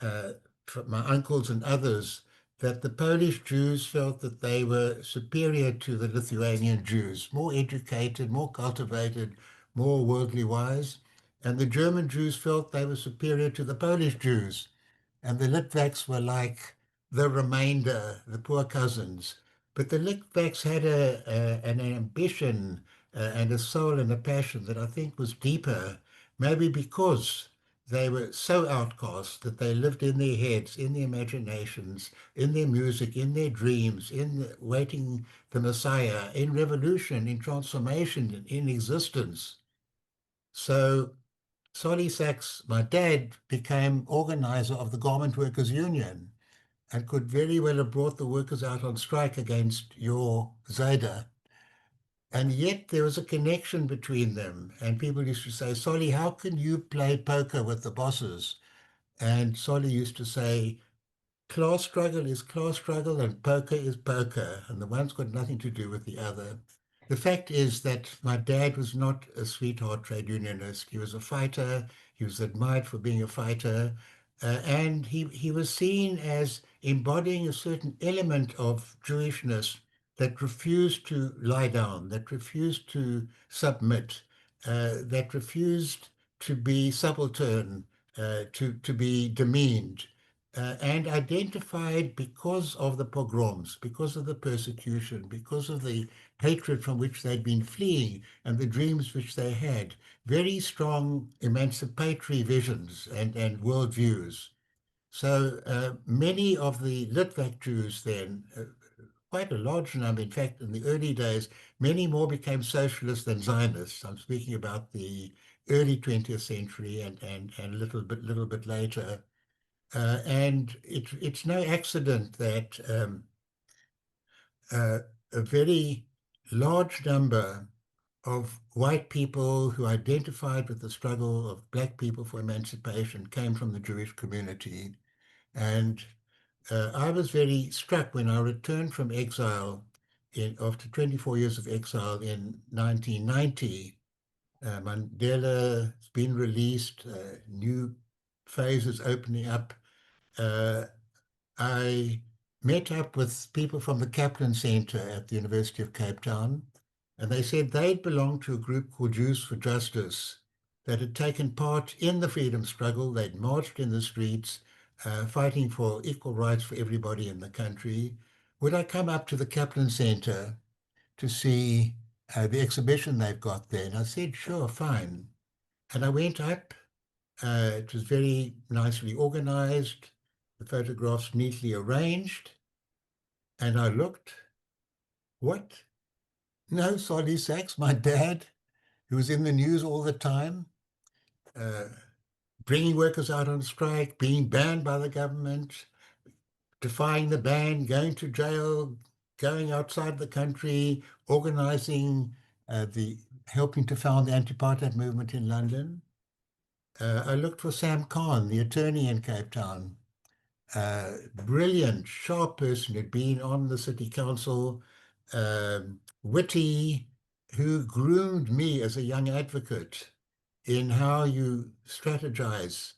my uncles and others that the Polish Jews felt that they were superior to the Lithuanian Jews, more educated, more cultivated, more worldly wise. And the German Jews felt they were superior to the Polish Jews. And the Litvaks were like the remainder, the poor cousins. But the Litvaks had an ambition and a soul and a passion that I think was deeper, maybe because they were so outcast that they lived in their heads, in their imaginations, in their music, in their dreams, in waiting the Messiah, in revolution, in transformation, in existence. So Solly Sachs, my dad, became organizer of the Garment Workers Union and could very well have brought the workers out on strike against your Zayda. And yet there was a connection between them. And people used to say, Solly, how can you play poker with the bosses? And Solly used to say, class struggle is class struggle and poker is poker. And the one's got nothing to do with the other. The fact is that my dad was not a sweetheart trade unionist. He was a fighter. He was admired for being a fighter. And he was seen as embodying a certain element of Jewishness that refused to lie down, that refused to submit, that refused to be subaltern, to be demeaned, and identified because of the pogroms, because of the persecution, because of the hatred from which they'd been fleeing and the dreams which they had, very strong emancipatory visions and worldviews. So many of the Litvak Jews then, quite a large number, in fact, in the early days, many more became socialists than Zionists. I'm speaking about the early 20th century and a little bit later. And it's no accident that a very large number of white people who identified with the struggle of Black people for emancipation came from the Jewish community. And I was very struck when I returned from exile after 24 years of exile in 1990. Mandela has been released, new phases opening up. I met up with people from the Kaplan Center at the University of Cape Town, and they said they'd belonged to a group called Jews for Justice that had taken part in the freedom struggle. They'd marched in the streets, fighting for equal rights for everybody in the country. Would I come up to the Kaplan Center to see the exhibition they've got there? And I said, sure, fine. And I went up. It was very nicely organized, the photographs neatly arranged. And I looked, what? No, Solly Sachs, my dad, who was in the news all the time, bringing workers out on strike, being banned by the government, defying the ban, going to jail, going outside the country, organizing helping to found the anti-apartheid movement in London. I looked for Sam Khan, the attorney in Cape Town, brilliant, sharp person who'd been on the city council, witty, who groomed me as a young advocate in how you strategize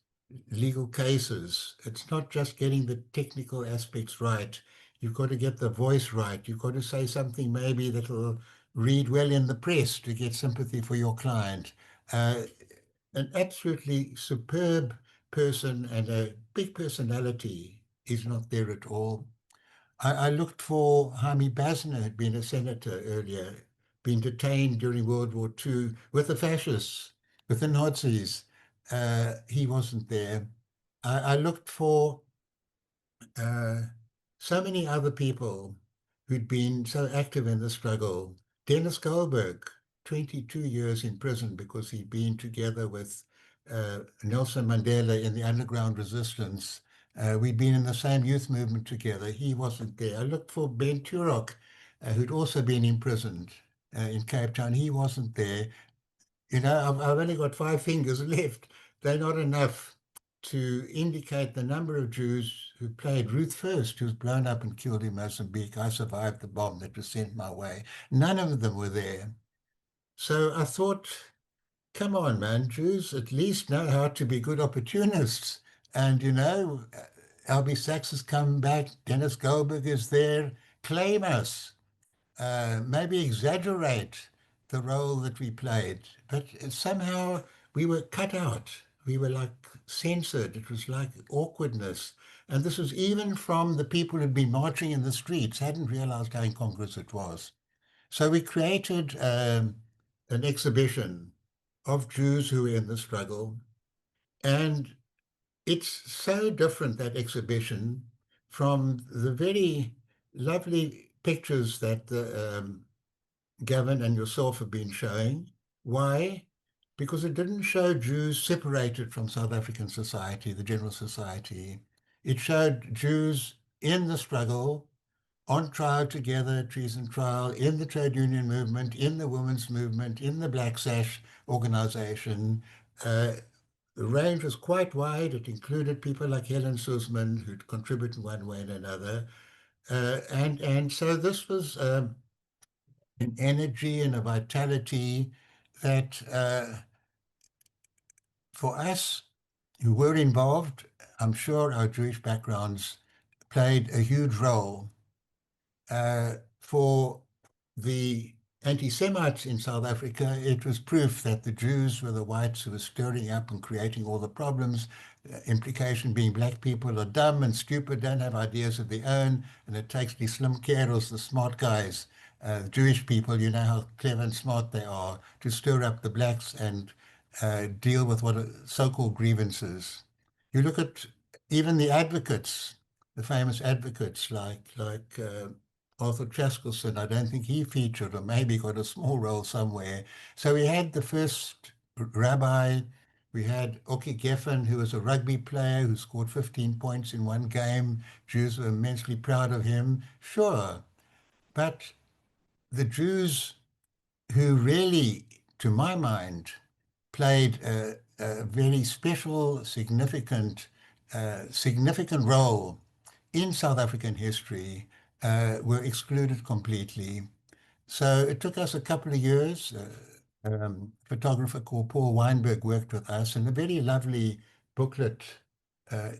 legal cases. It's not just getting the technical aspects right. You've got to get the voice right. You've got to say something maybe that'll read well in the press to get sympathy for your client. An absolutely superb person and a big personality is not there at all. I looked for Jaime Basner, had been a senator earlier, been detained during World War II with the fascists, with the Nazis. He wasn't there. I looked for so many other people who'd been so active in the struggle. Dennis Goldberg, 22 years in prison because he'd been together with Nelson Mandela in the underground resistance. We'd been in the same youth movement together. He wasn't there. I looked for Ben Turok, who'd also been imprisoned in Cape Town. He wasn't there. You know, I've only got 5 fingers left. They're not enough to indicate the number of Jews who played Ruth First, who was blown up and killed in Mozambique. I survived the bomb that was sent my way. None of them were there. So I thought, come on, man, Jews at least know how to be good opportunists. And, you know, Albie Sachs has come back, Dennis Goldberg is there. Claim us. Maybe exaggerate the role that we played. But somehow we were cut out. We were like censored. It was like awkwardness. And this was even from the people who'd been marching in the streets, hadn't realized how incongruous it was. So we created an exhibition of Jews who were in the struggle. And it's so different, that exhibition, from the very lovely pictures that Gavin and yourself have been showing. Why? Because it didn't show Jews separated from South African society, the general society. It showed Jews in the struggle, on trial together, treason trial, in the trade union movement, in the women's movement, in the Black Sash organization. The range was quite wide. It included people like Helen Suzman, who'd contributed one way and another. And so this was an energy and a vitality that for us who were involved, I'm sure our Jewish backgrounds played a huge role. For the anti-Semites in South Africa, it was proof that the Jews were the whites who were stirring up and creating all the problems. Implication being black people are dumb and stupid, don't have ideas of their own, and it takes the slim carers, the smart guys, Jewish people, you know how clever and smart they are, to stir up the blacks and deal with what are so-called grievances. You look at even the advocates, the famous advocates like Arthur Chaskelson. I don't think he featured, or maybe got a small role somewhere. So we had the first rabbi. We had Oki Geffen, who was a rugby player who scored 15 points in one game. Jews were immensely proud of him. Sure. But the Jews who really, to my mind, played a very special, significant role in South African history were excluded completely. So it took us a couple of years. A photographer called Paul Weinberg worked with us, and a very lovely booklet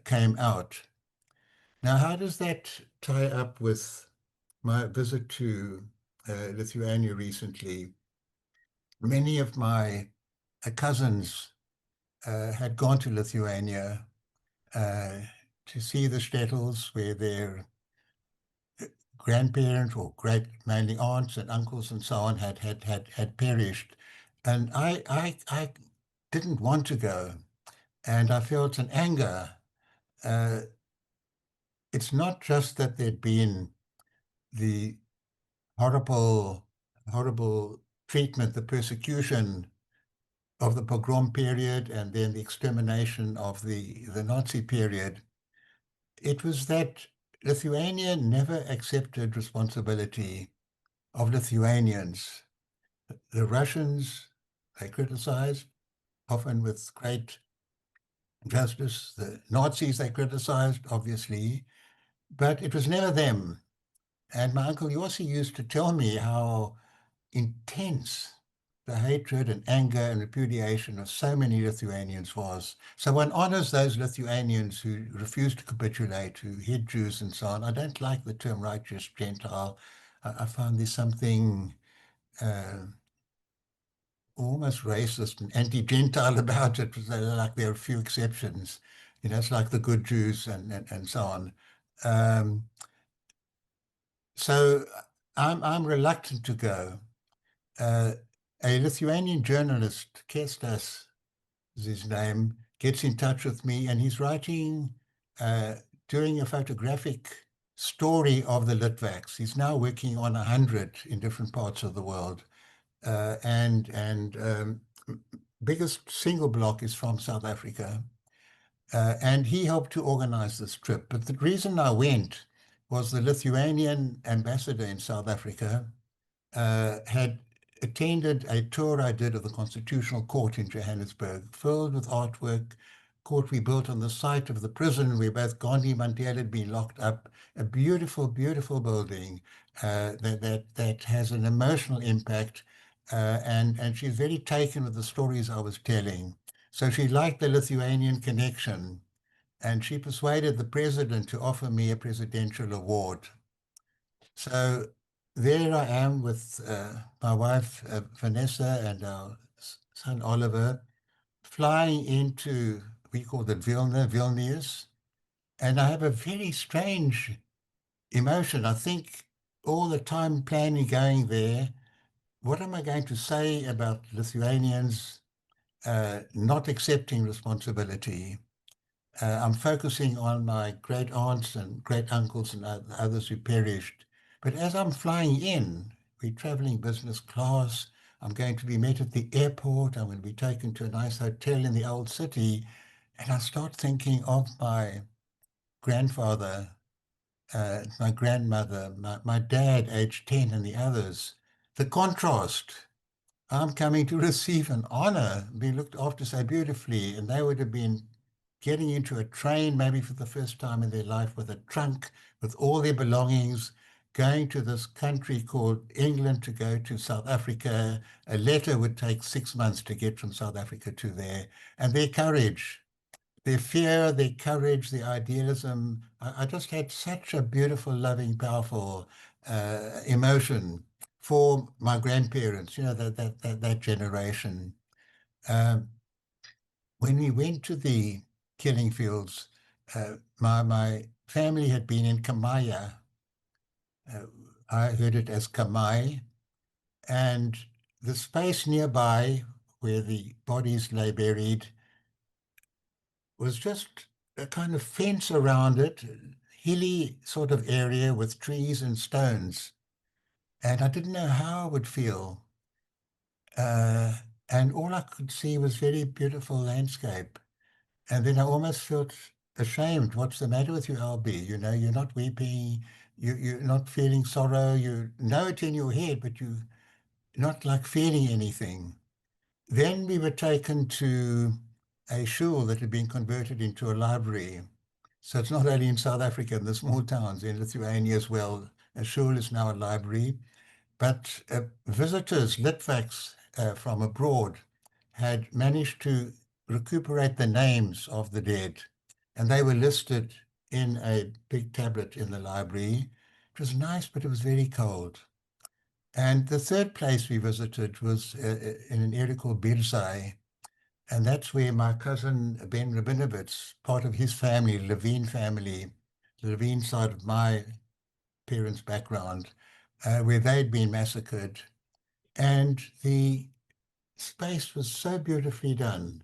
came out. Now, how does that tie up with my visit to Lithuania recently? Many of my cousins had gone to Lithuania to see the shtetls where their grandparents or great, mainly aunts and uncles and so on had perished. And I didn't want to go, and I felt an anger. It's not just that there'd been the horrible treatment, the persecution of the pogrom period and then the extermination of the Nazi period. It was that Lithuania never accepted responsibility of Lithuanians. The Russians, they criticized, often with great justice. The Nazis, they criticized, obviously, but it was never them. And my uncle Yossi used to tell me how intense the hatred and anger and repudiation of so many Lithuanians was. So one honors those Lithuanians who refused to capitulate, who hid Jews and so on. I don't like the term righteous Gentile. I found there's something almost racist and anti-Gentile about it, like there are a few exceptions. You know, it's like the good Jews and so on. So I'm reluctant to go. A Lithuanian journalist, Kestas is his name, gets in touch with me, and he's writing, doing a photographic story of the Litvaks. He's now working on 100 in different parts of the world. Biggest single block is from South Africa. And he helped to organize this trip. But the reason I went was the Lithuanian ambassador in South Africa had attended a tour I did of the Constitutional Court in Johannesburg, filled with artwork, court we built on the site of the prison where both Gandhi and Mandela had been locked up, a beautiful, beautiful building that has an emotional impact, and she's very taken with the stories I was telling. So she liked the Lithuanian connection, and she persuaded the president to offer me a presidential award. So there I am with my wife, Vanessa, and our son, Oliver, flying into, we call it Vilnius, and I have a very strange emotion. I think all the time planning going there, what am I going to say about Lithuanians not accepting responsibility? I'm focusing on my great aunts and great uncles and others who perished. But as I'm flying in, we're traveling business class. I'm going to be met at the airport. I'm going to be taken to a nice hotel in the old city. And I start thinking of my grandfather, my grandmother, my dad, age 10, and the others. The contrast. I'm coming to receive an honor, being looked after so beautifully, and they would have been getting into a train maybe for the first time in their life with a trunk, with all their belongings, going to this country called England to go to South Africa. A letter would take 6 months to get from South Africa to there. And their courage, their fear, their courage, their idealism. I just had such a beautiful, loving, powerful emotion for my grandparents, that generation. When we went to the killing fields, my family had been in Kamaya. I heard it as Kamai, and the space nearby where the bodies lay buried was just a kind of fence around it, hilly sort of area with trees and stones. And I didn't know how I would feel. And all I could see was very beautiful landscape. And then I almost felt ashamed. What's the matter with you, Albie? You're not weeping, you're not feeling sorrow, you know it in your head, but you're not like feeling anything. Then we were taken to a shul that had been converted into a library. So it's not only in South Africa, in the small towns, in Lithuania as well. A shul is now a library. But visitors, Litvaks from abroad, had managed to recuperate the names of the dead. And they were listed in a big tablet in the library. It was nice, but it was very cold. And the third place we visited was in an area called Birzai. And that's where my cousin Ben Rabinovitz, part of his family, Levine family, the Levine side of my parents' background, where they'd been massacred. And the space was so beautifully done.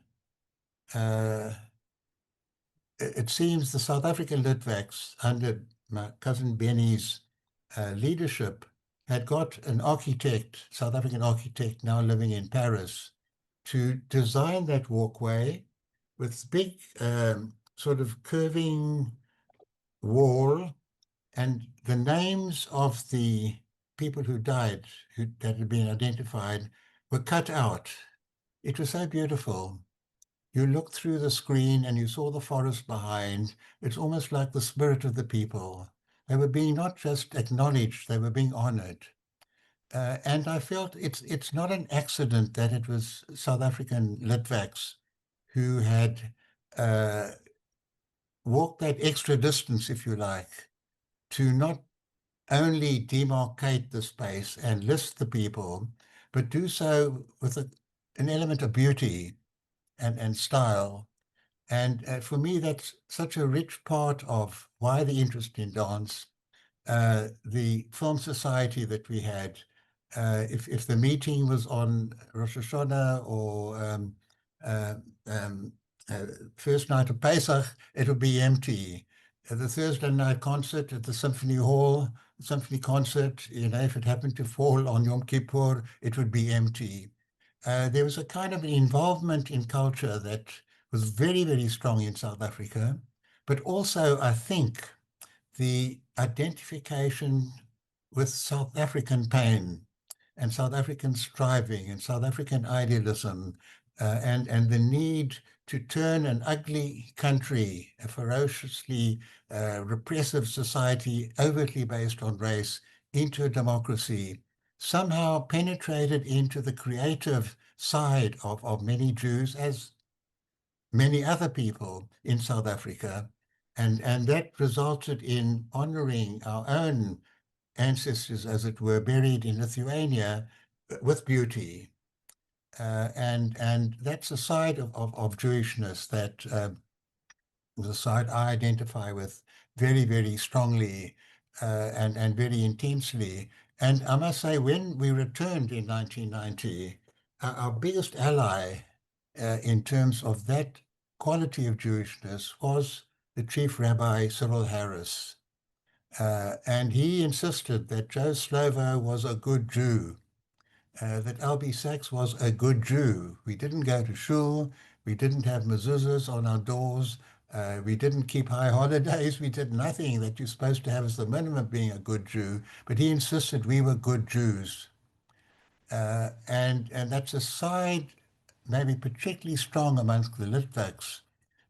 It seems the South African Litvaks, under my cousin Benny's leadership, had got an architect, South African architect now living in Paris, to design that walkway with big sort of curving wall, and the names of the people who died, that had been identified, were cut out. It was so beautiful. You looked through the screen and you saw the forest behind. It's almost like the spirit of the people. They were being not just acknowledged, they were being honored. And I felt it's not an accident that it was South African Litvaks who had walked that extra distance, if you like, to not only demarcate the space and list the people, but do so with an element of beauty and style. And for me, that's such a rich part of why the interest in dance, the film society that we had. If the meeting was on Rosh Hashanah or first night of Pesach, it would be empty. The Thursday night concert at the Symphony Hall, symphony concert, if it happened to fall on Yom Kippur, it would be empty. There was a kind of an involvement in culture that was very, very strong in South Africa, but also, I think, the identification with South African pain, and South African striving and South African idealism, and the need to turn an ugly country, a ferociously repressive society overtly based on race, into a democracy, somehow penetrated into the creative side of many Jews, as many other people in South Africa. And that resulted in honoring our own ancestors, as it were, buried in Lithuania with beauty. And that's a side of Jewishness that was a side I identify with very, very strongly and very intensely. And I must say, when we returned in 1990, our biggest ally in terms of that quality of Jewishness was the Chief Rabbi Cyril Harris. And he insisted that Joe Slovo was a good Jew, that Albie Sachs was a good Jew. We didn't go to shul, we didn't have mezuzahs on our doors, we didn't keep high holidays, we did nothing that you're supposed to have as the minimum of being a good Jew, but he insisted we were good Jews. And that's a side maybe particularly strong amongst the Litvaks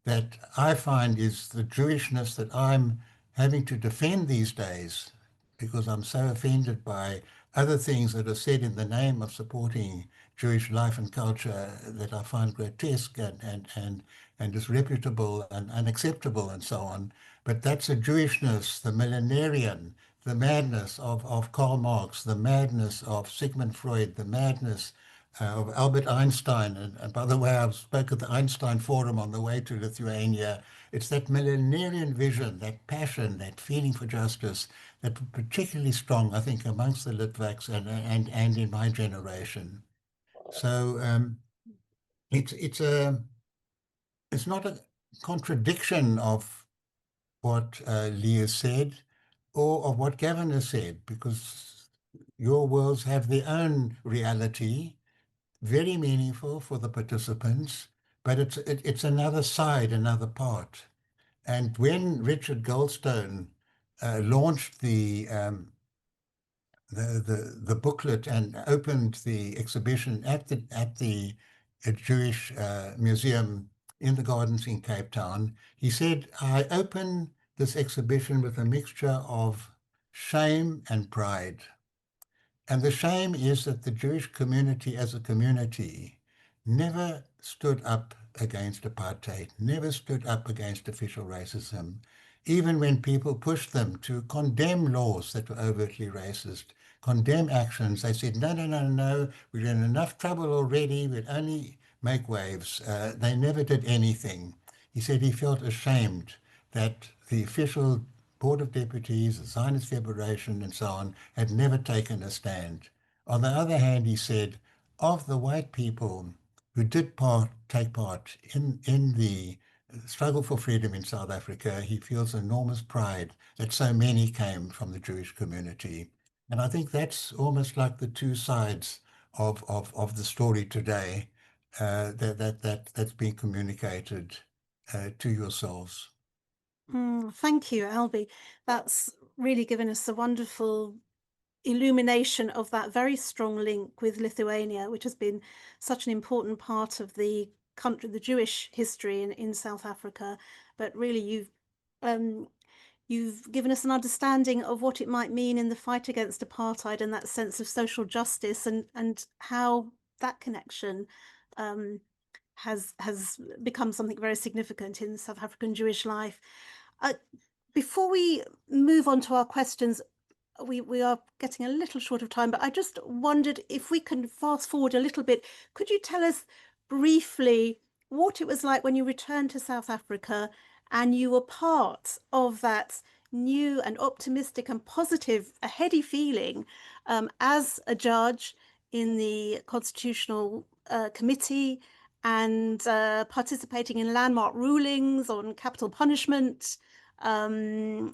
that I find is the Jewishness that I'm having to defend these days, because I'm so offended by other things that are said in the name of supporting Jewish life and culture that I find grotesque and disreputable and unacceptable and so on. But that's a Jewishness, the millenarian, the madness of Karl Marx, the madness of Sigmund Freud, the madness of Albert Einstein. And by the way, I spoke at the Einstein Forum on the way to Lithuania. It's that millenarian vision, that passion, that feeling for justice that was particularly strong, I think, amongst the Litvaks and in my generation. So it's not a contradiction of what Leah said or of what Gavin has said, because your worlds have their own reality, very meaningful for the participants, but it's another side, another part. And when Richard Goldstone launched the booklet and opened the exhibition at the Jewish Museum in the Gardens in Cape Town, he said, "I open this exhibition with a mixture of shame and pride." And the shame is that the Jewish community as a community never stood up against apartheid, never stood up against official racism, even when people pushed them to condemn laws that were overtly racist, condemn actions. They said, no, no, no, no, we're in enough trouble already, we'd only make waves. They never did anything. He said he felt ashamed that the official Board of Deputies, the Zionist Federation, and so on, had never taken a stand. On the other hand, he said, of the white people who did take part in the struggle for freedom in South Africa, he feels enormous pride that so many came from the Jewish community. And I think that's almost like the two sides of the story today that's being communicated to yourselves. Thank you, Albie. That's really given us a wonderful illumination of that very strong link with Lithuania, which has been such an important part of the country, the Jewish history in South Africa. But really, you've given us an understanding of what it might mean in the fight against apartheid and that sense of social justice and how that connection has become something very significant in South African Jewish life. Before we move on to our questions, we are getting a little short of time, but I just wondered if we can fast forward a little bit. Could you tell us briefly what it was like when you returned to South Africa and you were part of that new and optimistic and positive, a heady feeling as a judge in the Constitutional Committee and participating in landmark rulings on capital punishment, in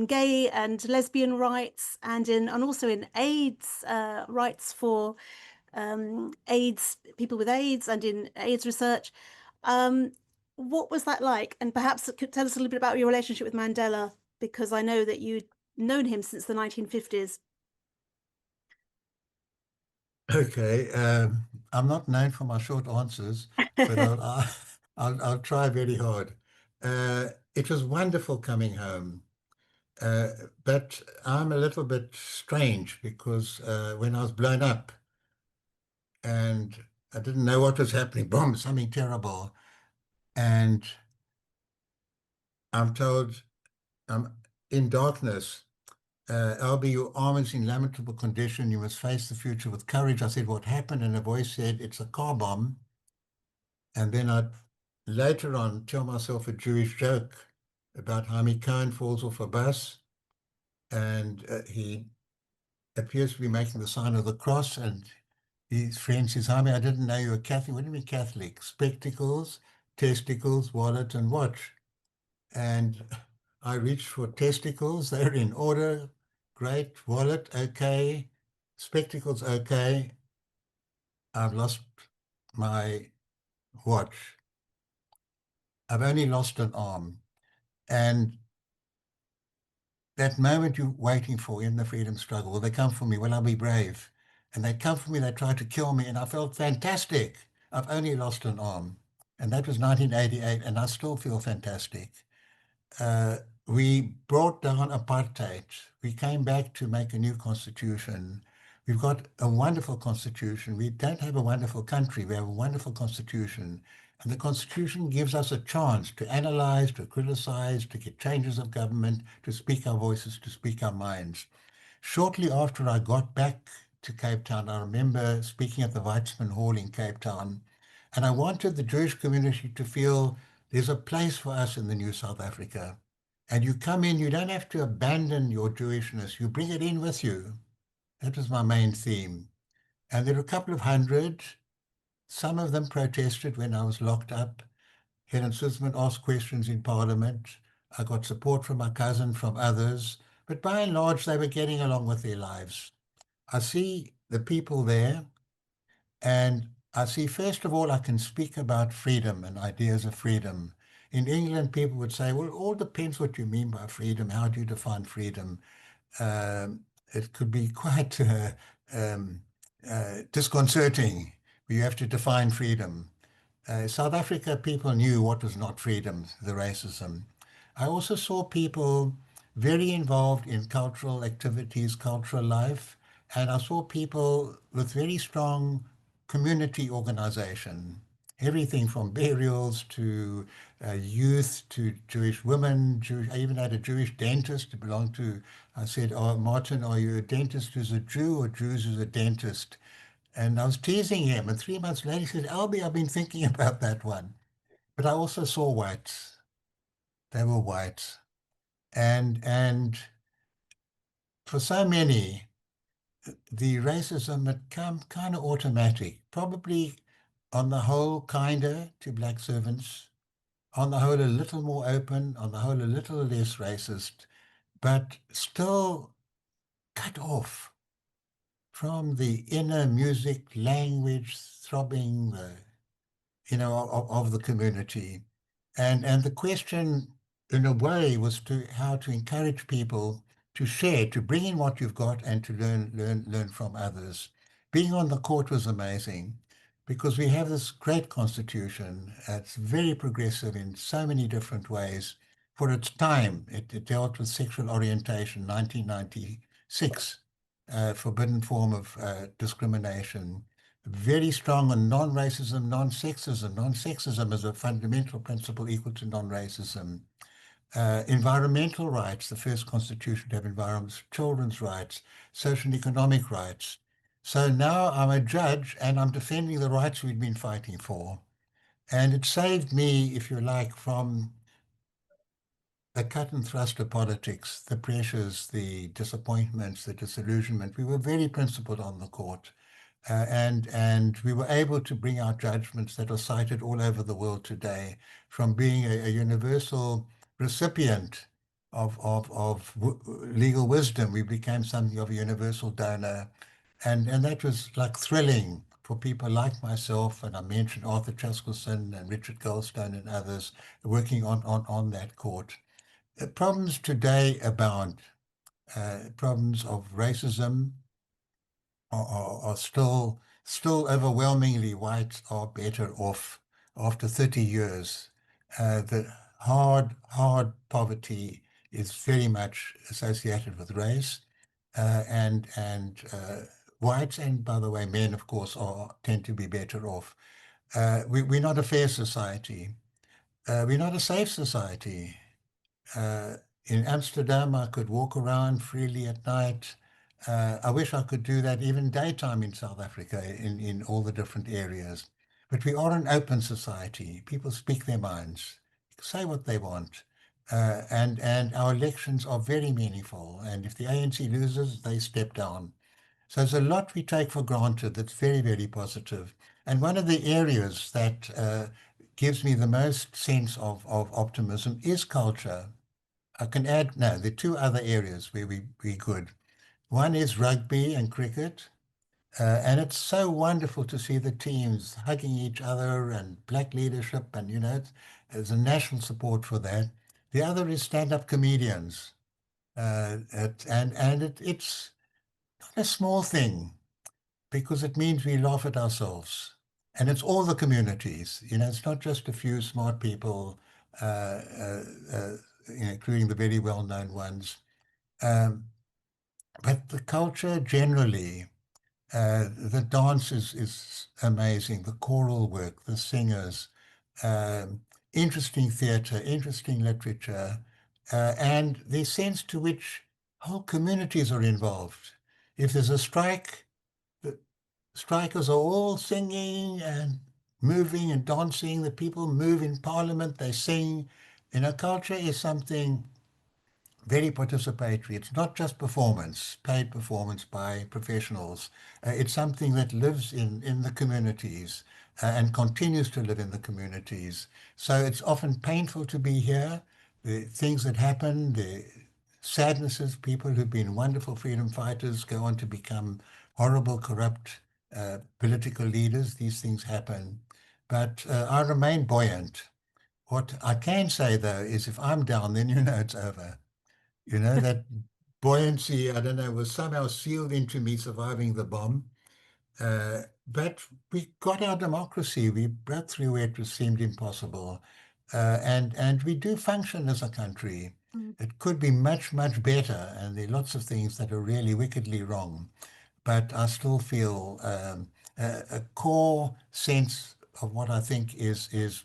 gay and lesbian rights, and also in AIDS rights for AIDS, people with AIDS, and in AIDS research. What was that like? And perhaps could tell us a little bit about your relationship with Mandela, because I know that you'd known him since the 1950s. Okay, I'm not known for my short answers, but I'll try very hard. It was wonderful coming home, but I'm a little bit strange because when I was blown up and I didn't know what was happening, boom, something terrible, and I'm told I'm in darkness. Albie, your arm is in lamentable condition. You must face the future with courage. I said, what happened? And a voice said, it's a car bomb. And then I'd later on tell myself a Jewish joke about Haimi Cohen falls off a bus and he appears to be making the sign of the cross. And his friend says, Haimi, I didn't know you were Catholic. What do you mean Catholic? Spectacles, testicles, wallet, and watch. And I reached for testicles. They're in order. Great. Wallet, okay. Spectacles, okay. I've lost my watch. I've only lost an arm. And that moment you're waiting for in the freedom struggle, will they come for me? Will I be brave? And they come for me, they try to kill me, and I felt fantastic. I've only lost an arm. And that was 1988, and I still feel fantastic. We brought down apartheid. We came back to make a new constitution. We've got a wonderful constitution. We don't have a wonderful country. We have a wonderful constitution. And the constitution gives us a chance to analyze, to criticize, to get changes of government, to speak our voices, to speak our minds. Shortly after I got back to Cape Town, I remember speaking at the Weitzman Hall in Cape Town, and I wanted the Jewish community to feel there's a place for us in the new South Africa. And you come in, you don't have to abandon your Jewishness, you bring it in with you. That was my main theme. And there were a couple of hundred. Some of them protested when I was locked up. Helen Suzman asked questions in Parliament. I got support from my cousin, from others. But by and large, they were getting along with their lives. I see the people there, and I see, first of all, I can speak about freedom and ideas of freedom. In England, people would say, well, it all depends what you mean by freedom. How do you define freedom? It could be quite disconcerting. You have to define freedom. South Africa, people knew what was not freedom, the racism. I also saw people very involved in cultural activities, cultural life, and I saw people with very strong community organization, everything from burials to youth to Jewish women. I even had a Jewish dentist who belonged to, I said, oh, Martin, are you a dentist who's a Jew or Jews who's a dentist? And I was teasing him, and 3 months later he said, Albie, I've been thinking about that one. But I also saw whites. They were whites. And for so many, the racism had come kind of automatic, probably on the whole kinder to black servants, on the whole a little more open, on the whole a little less racist, but still cut off from the inner music, language, throbbing, of the community. And the question, in a way, was how to encourage people to share, to bring in what you've got and to learn from others. Being on the court was amazing because we have this great constitution. It's very progressive in so many different ways. For its time, it dealt with sexual orientation, 1996, forbidden form of discrimination. Very strong on non-racism, non-sexism. Non-sexism is a fundamental principle equal to non-racism. Environmental rights, the first constitution to have environments, children's rights, social and economic rights. So now I'm a judge and I'm defending the rights we've been fighting for. And it saved me, if you like, from the cut and thrust of politics, the pressures, the disappointments, the disillusionment. We were very principled on the court. And we were able to bring out judgments that are cited all over the world today, from being a universal recipient of legal wisdom. We became something of a universal donor. And that was like thrilling for people like myself, and I mentioned Arthur Chaskelson and Richard Goldstone and others working on that court. Problems today abound, problems of racism, are still overwhelmingly white are better off after 30 years. The hard poverty is very much associated with race, and whites, and by the way, men, of course, tend to be better off. We're not a fair society. We're not a safe society. In Amsterdam, I could walk around freely at night. I wish I could do that even daytime in South Africa, in all the different areas. But we are an open society. People speak their minds, say what they want. And our elections are very meaningful. And if the ANC loses, they step down. So there's a lot we take for granted that's very, very positive. And one of the areas that gives me the most sense of optimism is culture. I can add, no, there are two other areas where we're good. One is rugby and cricket. And it's so wonderful to see the teams hugging each other and black leadership. And, there's a national support for that. The other is stand-up comedians. It's not a small thing, because it means we laugh at ourselves. And it's all the communities. It's not just a few smart people, including the very well-known ones. But the culture generally, the dance is amazing, the choral work, the singers, interesting theatre, interesting literature, and the sense to which whole communities are involved. If there's a strike, the strikers are all singing and moving and dancing. The people move in Parliament, they sing. Culture is something very participatory. It's not just performance, paid performance by professionals. It's something that lives in the communities and continues to live in the communities. So it's often painful to be here. The things that happen, the sadnesses, people who've been wonderful freedom fighters go on to become horrible, corrupt political leaders. These things happen. But I remain buoyant. What I can say, though, is if I'm down, then it's over. That buoyancy, I don't know, was somehow sealed into me surviving the bomb. But we got our democracy. We broke through where it seemed impossible. And we do function as a country. It could be much, much better. And there are lots of things that are really wickedly wrong. But I still feel a core sense of what I think is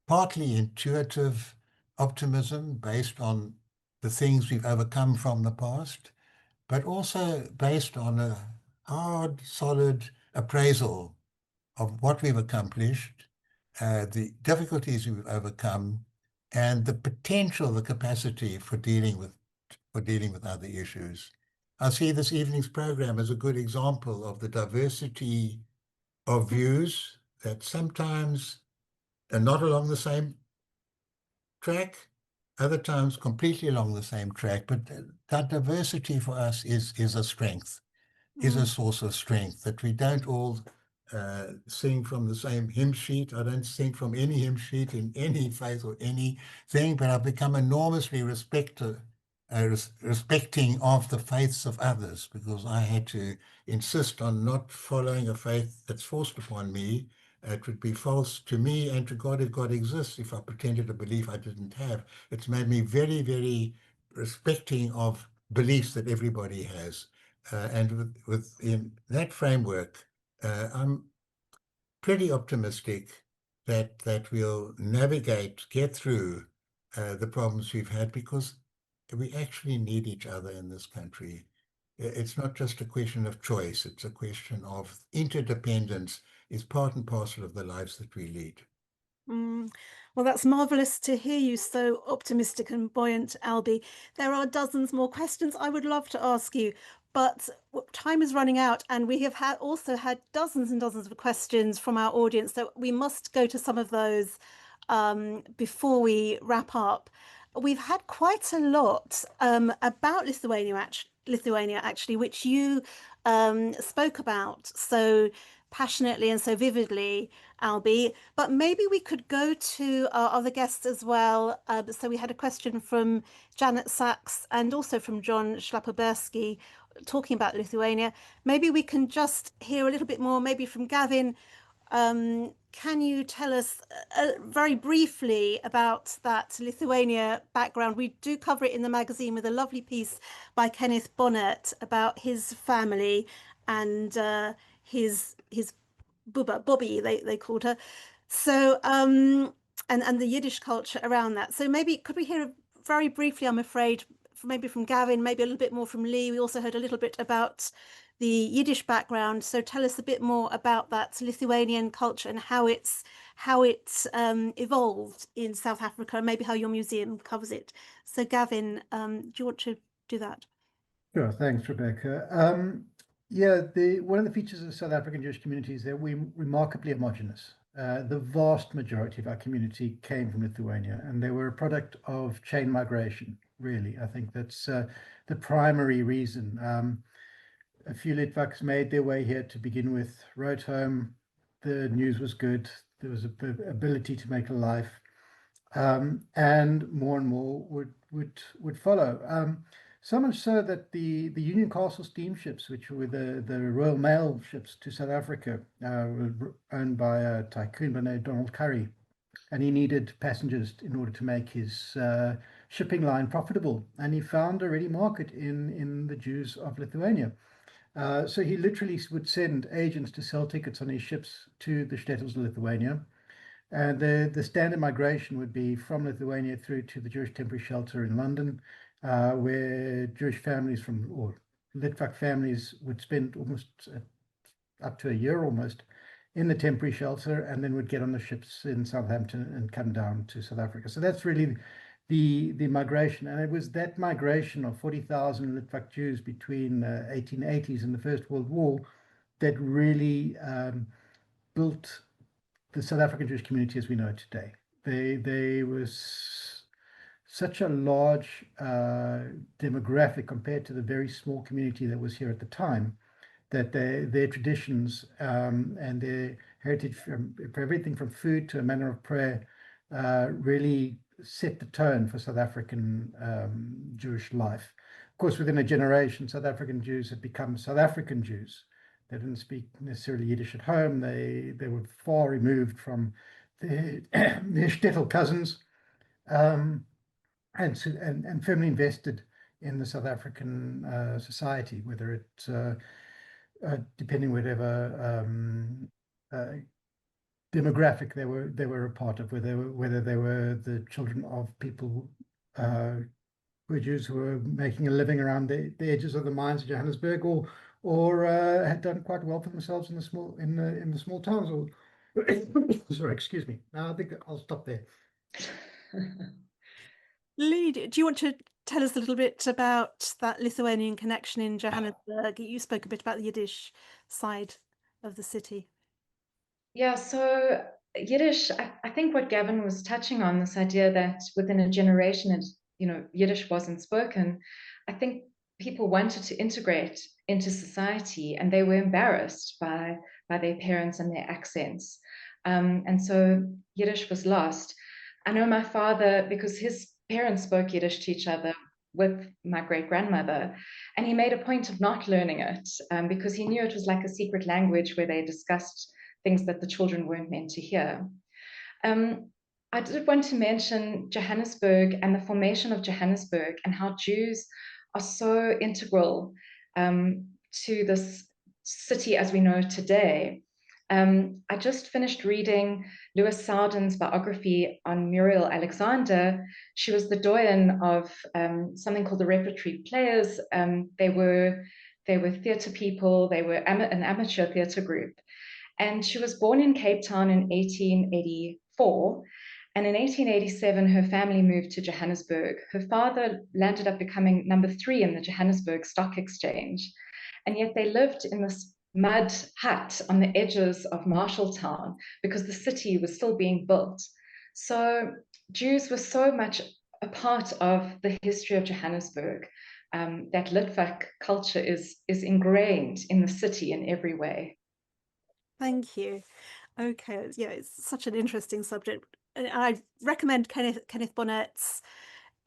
partly intuitive optimism based on the things we've overcome from the past, but also based on a hard, solid appraisal of what we've accomplished, the difficulties we've overcome, and the potential, the capacity for dealing with other issues. I see this evening's program as a good example of the diversity of views that sometimes are not along the same track, other times completely along the same track. But that diversity for us is a strength, is a source of strength, that we don't all sing from the same hymn sheet. I don't sing from any hymn sheet in any faith or anything, but I've become enormously respecting of the faiths of others, because I had to insist on not following a faith that's forced upon me. It would be false to me and to God if God exists if I pretended a belief I didn't have. It's made me very, very respecting of beliefs that everybody has. And within that framework, I'm pretty optimistic that we'll get through the problems we've had, because we actually need each other in this country. It's not just a question of choice, it's a question of interdependence is part and parcel of the lives that we lead. Well, that's marvellous to hear you so optimistic and buoyant, Albie. There are dozens more questions I would love to ask you, but time is running out, and we have also had dozens and dozens of questions from our audience, so we must go to some of those before we wrap up. We've had quite a lot about Lithuania, actually, which you spoke about. So passionately and so vividly, Albie. But maybe we could go to our other guests as well. So we had a question from Janet Sachs and also from John Schlapoberski talking about Lithuania. Maybe we can just hear a little bit more, maybe from Gavin. Can you tell us very briefly about that Lithuania background? We do cover it in the magazine with a lovely piece by Kenneth Bonnet about his family and his Bubba, Bobby, they called her. So and the Yiddish culture around that. So maybe could we hear very briefly, I'm afraid, maybe from Gavin, maybe a little bit more from Lee. We also heard a little bit about the Yiddish background. So tell us a bit more about that Lithuanian culture and how it's evolved in South Africa, and maybe how your museum covers it. So Gavin, do you want to do that? Sure, thanks, Rebecca. Yeah, one of the features of the South African Jewish community is that we're remarkably homogenous. The vast majority of our community came from Lithuania, and they were a product of chain migration, really. I think that's the primary reason. A few Litvaks made their way here to begin with, wrote home, the news was good, there was an ability to make a life, and more would follow. So much so that the Union Castle steamships, which were the Royal Mail ships to South Africa, were owned by a tycoon by the name of Donald Curry, and he needed passengers in order to make his shipping line profitable. And he found a ready market in the Jews of Lithuania. So he literally would send agents to sell tickets on his ships to the shtetls of Lithuania. And the standard migration would be from Lithuania through to the Jewish temporary shelter in London, where Jewish families or Litvak families would spend almost up to a year almost in the temporary shelter, and then would get on the ships in Southampton and come down to South Africa. So that's really the migration. And it was that migration of 40,000 Litvak Jews between 1880s and the First World War that really built the South African Jewish community as we know it today. They was such a large demographic compared to the very small community that was here at the time, that their traditions and their heritage, from everything from food to a manner of prayer, really set the tone for South African Jewish life. Of course, within a generation, South African Jews had become South African Jews. They didn't speak necessarily Yiddish at home. They were far removed from their shtetl cousins, and firmly invested in the South African society, whether it's depending whatever demographic they were a part of, whether they were the children of people who were Jews who were making a living around the edges of the mines of Johannesburg, or had done quite well for themselves in the small towns. Or sorry, excuse me. I think I'll stop there. Lee, do you want to tell us a little bit about that Lithuanian connection in Johannesburg? You spoke a bit about the Yiddish side of the city. Yeah, so Yiddish, I think what Gavin was touching on, this idea that within a generation, Yiddish wasn't spoken. I think people wanted to integrate into society, and they were embarrassed by their parents and their accents. And so Yiddish was lost. I know my father, because his parents spoke Yiddish to each other with my great-grandmother, and he made a point of not learning it because he knew it was like a secret language where they discussed things that the children weren't meant to hear. I did want to mention Johannesburg and the formation of Johannesburg and how Jews are so integral to this city as we know it today. I just finished reading Louis Souden's biography on Muriel Alexander. She was the doyen of something called the Repertory Players. They were theatre people. They were an amateur theatre group. And she was born in Cape Town in 1884. And in 1887, her family moved to Johannesburg. Her father landed up becoming number 3 in the Johannesburg Stock Exchange. And yet they lived in this mud hut on the edges of Marshalltown because the city was still being built. So Jews were so much a part of the history of Johannesburg that Litvak culture is ingrained in the city in every way. Thank you. Okay, yeah, it's such an interesting subject. And I recommend Kenneth Bonnet's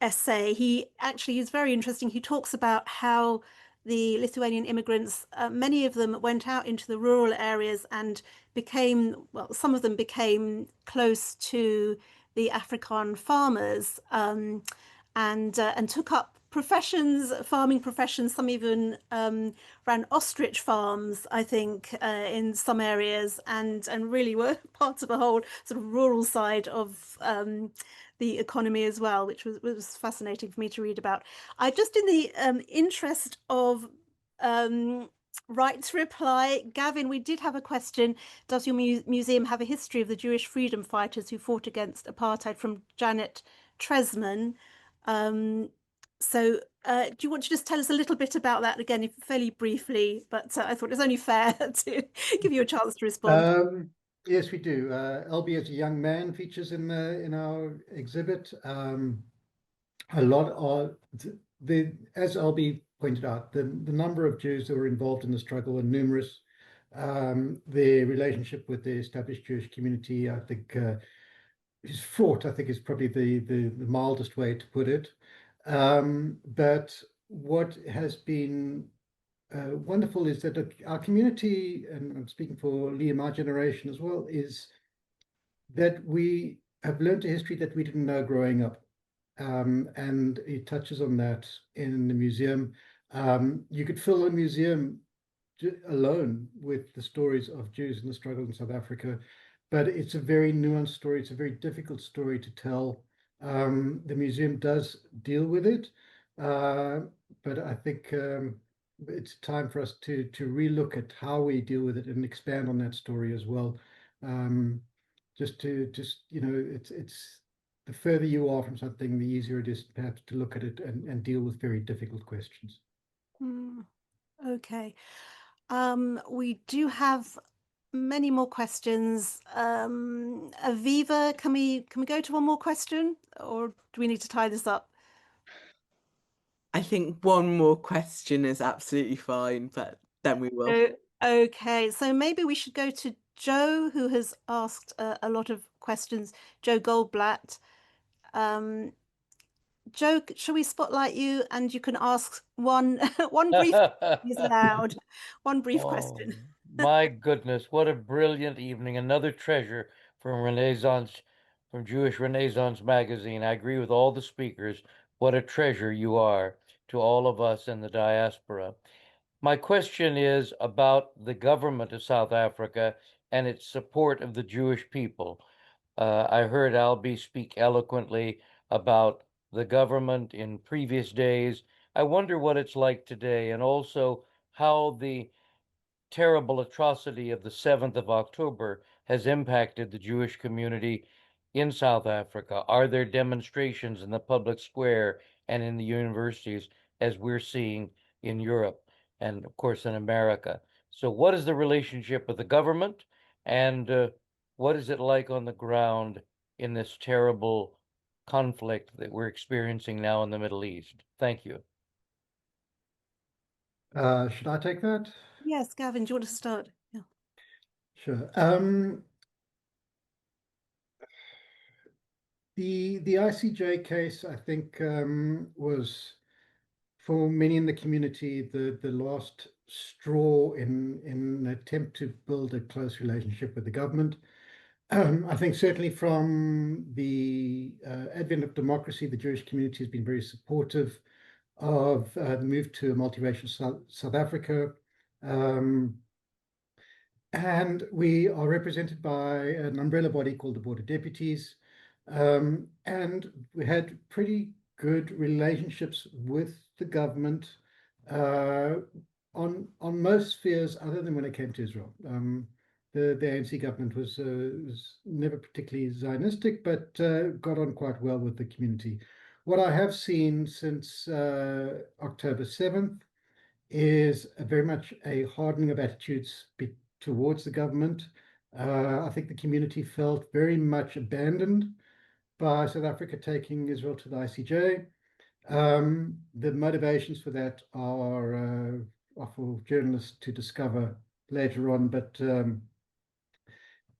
essay. He actually is very interesting. He talks about how the Lithuanian immigrants, many of them went out into the rural areas and became, well, some of them became close to the Afrikaner farmers, and took up professions, farming professions. Some even ran ostrich farms, I think, in some areas, and really were part of a whole sort of rural side of the economy as well, which was fascinating for me to read about. I just, in the interest of right to reply, Gavin, we did have a question. Does your museum have a history of the Jewish freedom fighters who fought against apartheid, from Janet Tresman? So do you want to just tell us a little bit about that again, fairly briefly? But I thought it was only fair to give you a chance to respond. Yes, we do. Albie as a young man features in our exhibit. A lot of as Albie pointed out, the number of Jews that were involved in the struggle are numerous. Their relationship with the established Jewish community, I think, is fraught, I think, is probably the mildest way to put it. But what has been wonderful is that our community, and I'm speaking for Lee and my generation as well, is that we have learned a history that we didn't know growing up. And it touches on that in the museum. You could fill a museum alone with the stories of Jews in the struggle in South Africa, but it's a very nuanced story. It's a very difficult story to tell. The museum does deal with it, but I think it's time for us to relook at how we deal with it and expand on that story as well. Just it's the further you are from something, the easier it is perhaps to look at it and deal with very difficult questions. Okay. We do have many more questions. Aviva, can we go to one more question, or do we need to tie this up? I think one more question is absolutely fine, but then we will. Okay, so maybe we should go to Joe, who has asked a lot of questions. Joe Goldblatt. Joe, shall we spotlight you, and you can ask one brief is allowed. One brief question. My goodness, what a brilliant evening. Another treasure from Jewish Renaissance magazine. I agree with all the speakers. What a treasure you are to all of us in the diaspora. My question is about the government of South Africa and its support of the Jewish people. I heard Albie speak eloquently about the government in previous days. I wonder what it's like today, and also how the terrible atrocity of the 7th of October has impacted the Jewish community in South Africa. Are there demonstrations in the public square and in the universities, as we're seeing in Europe and, of course, in America? So what is the relationship with the government, and what is it like on the ground in this terrible conflict that we're experiencing now in the Middle East? Thank you. Should I take that? Yes, Gavin, do you want to start? Yeah. Sure. The ICJ case, I think, was for many in the community the last straw in an attempt to build a close relationship with the government. I think certainly from the advent of democracy, the Jewish community has been very supportive of the move to a multiracial South Africa. And we are represented by an umbrella body called the Board of Deputies. And we had pretty good relationships with the government on most spheres, other than when it came to Israel. The ANC government was never particularly Zionistic, but got on quite well with the community. What I have seen since October 7th is very much a hardening of attitudes towards the government. I think the community felt very much abandoned by South Africa taking Israel to the ICJ. The motivations for that are for journalists to discover later on, but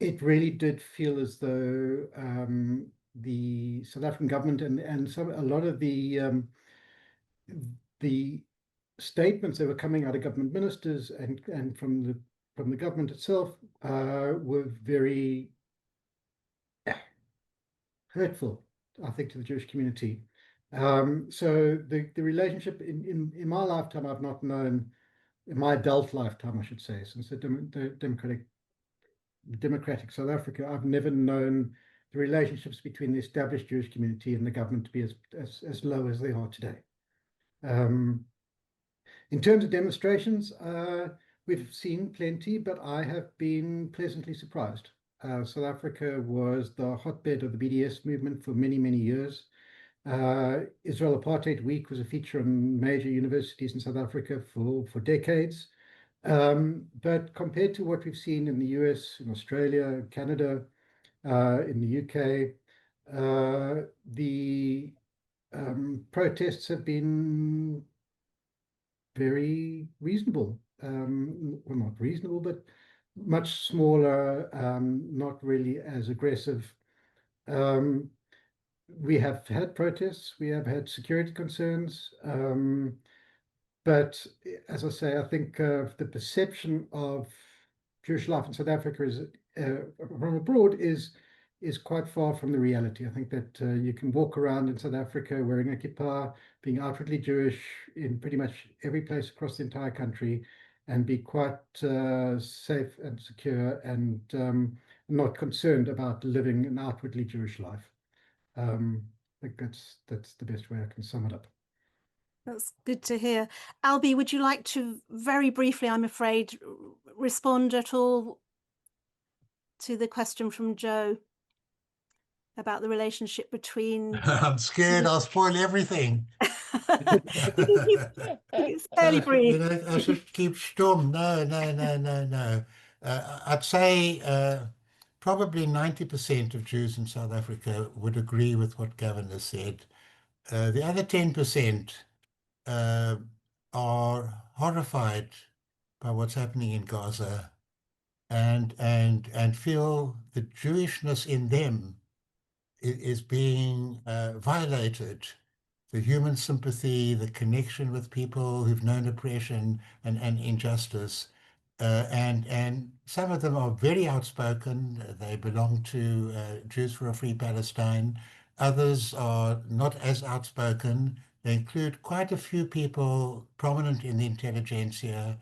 it really did feel as though the South African government and a lot of the statements that were coming out of government ministers and from the government itself were very hurtful, I think, to the Jewish community. So the relationship in my lifetime, I've not known, in my adult lifetime, I should say, since the democratic South Africa, I've never known the relationships between the established Jewish community and the government to be as low as they are today. In terms of demonstrations, we've seen plenty, but I have been pleasantly surprised. South Africa was the hotbed of the BDS movement for many, many years. Israel Apartheid Week was a feature on major universities in South Africa for decades. But compared to what we've seen in the US, in Australia, Canada, in the UK, the protests have been very reasonable. Well, not reasonable, but much smaller, not really as aggressive. We have had protests, we have had security concerns, but as I say, I think the perception of Jewish life in South Africa is from abroad is quite far from the reality. I think that you can walk around in South Africa wearing a kippah, being outwardly Jewish in pretty much every place across the entire country, and be quite safe and secure and not concerned about living an outwardly Jewish life. I think that's the best way I can sum it up. That's good to hear. Albie, would you like to very briefly, I'm afraid, respond at all to the question from Joe about the relationship between... I'm scared I'll spoil everything. It's fairly brief. You know, I should keep stum. No. I'd say probably 90% of Jews in South Africa would agree with what Governor said. The other 10% are horrified by what's happening in Gaza and feel the Jewishness in them is being violated. The human sympathy, the connection with people who've known oppression and injustice. And some of them are very outspoken. They belong to Jews for a Free Palestine. Others are not as outspoken. They include quite a few people prominent in the intelligentsia,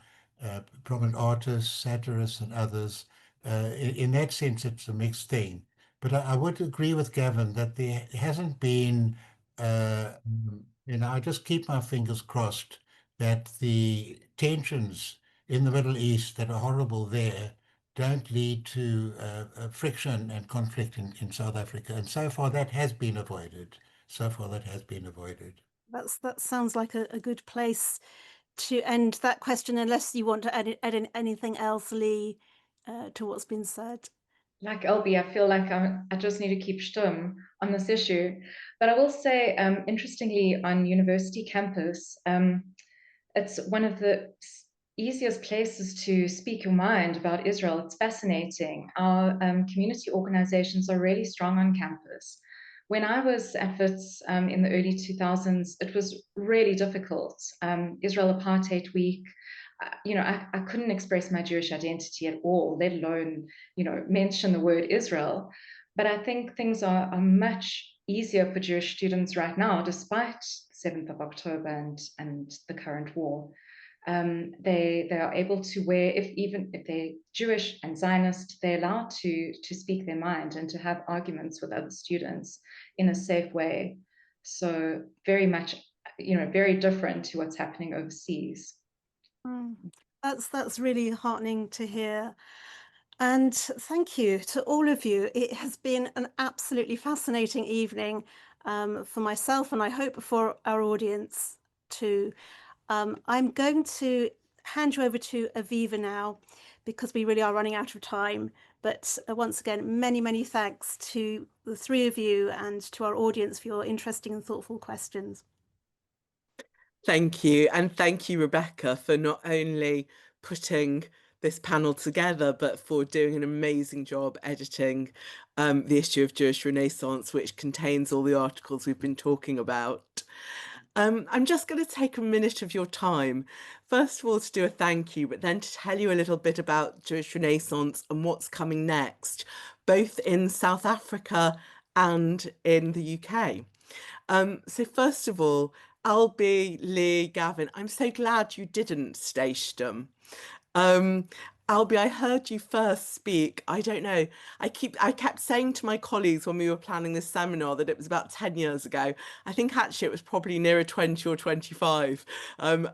prominent artists, satirists, and others. In that sense, it's a mixed thing. But I would agree with Gavin that there hasn't been, I just keep my fingers crossed that the tensions in the Middle East that are horrible there don't lead to friction and conflict in South Africa. And so far that has been avoided. That sounds like a good place to end that question, unless you want to add anything else, Lee, to what's been said. Like Albie, I feel like I just need to keep stum on this issue. But I will say, interestingly, on university campus, it's one of the easiest places to speak your mind about Israel. It's fascinating. Our community organizations are really strong on campus. When I was at Wits in the early 2000s, it was really difficult. Israel Apartheid Week, I couldn't express my Jewish identity at all, let alone, mention the word Israel. But I think things are much easier for Jewish students right now, despite 7th of October and the current war. They are able to wear, even if they're Jewish and Zionist, they're allowed to speak their mind and to have arguments with other students in a safe way. So very much, very different to what's happening overseas. That's really heartening to hear. And thank you to all of you. It has been an absolutely fascinating evening for myself, and I hope for our audience too. I'm going to hand you over to Aviva now, because we really are running out of time. But once again, many, many thanks to the three of you and to our audience for your interesting and thoughtful questions. Thank you. And thank you, Rebecca, for not only putting this panel together, but for doing an amazing job editing the issue of Jewish Renaissance, which contains all the articles we've been talking about. I'm just going to take a minute of your time, first of all, to do a thank you, but then to tell you a little bit about Jewish Renaissance and what's coming next, both in South Africa and in the UK. So first of all, Albie, Lee, Gavin, I'm so glad you didn't stay stum. Albie, I heard you first speak. I don't know. I kept saying to my colleagues when we were planning this seminar that it was about 10 years ago. I think actually it was probably nearer 20 or 25. And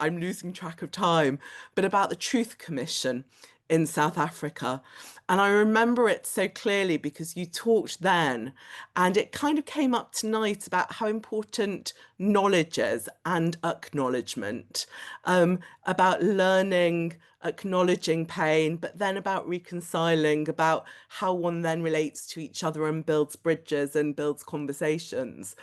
I'm losing track of time. But about the Truth Commission in South Africa. And I remember it so clearly because you talked then, and it kind of came up tonight about how important knowledge is and acknowledgement, about learning, acknowledging pain, but then about reconciling, about how one then relates to each other and builds bridges and builds conversations.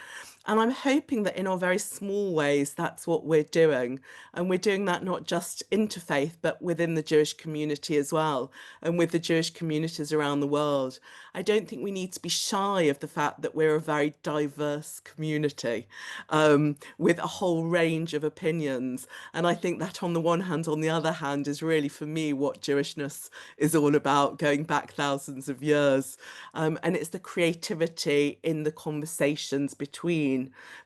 And I'm hoping that in our very small ways, that's what we're doing. And we're doing that not just interfaith, but within the Jewish community as well, and with the Jewish communities around the world. I don't think we need to be shy of the fact that we're a very diverse community with a whole range of opinions. And I think that on the one hand, on the other hand, is really for me what Jewishness is all about, going back thousands of years. And it's the creativity in the conversations between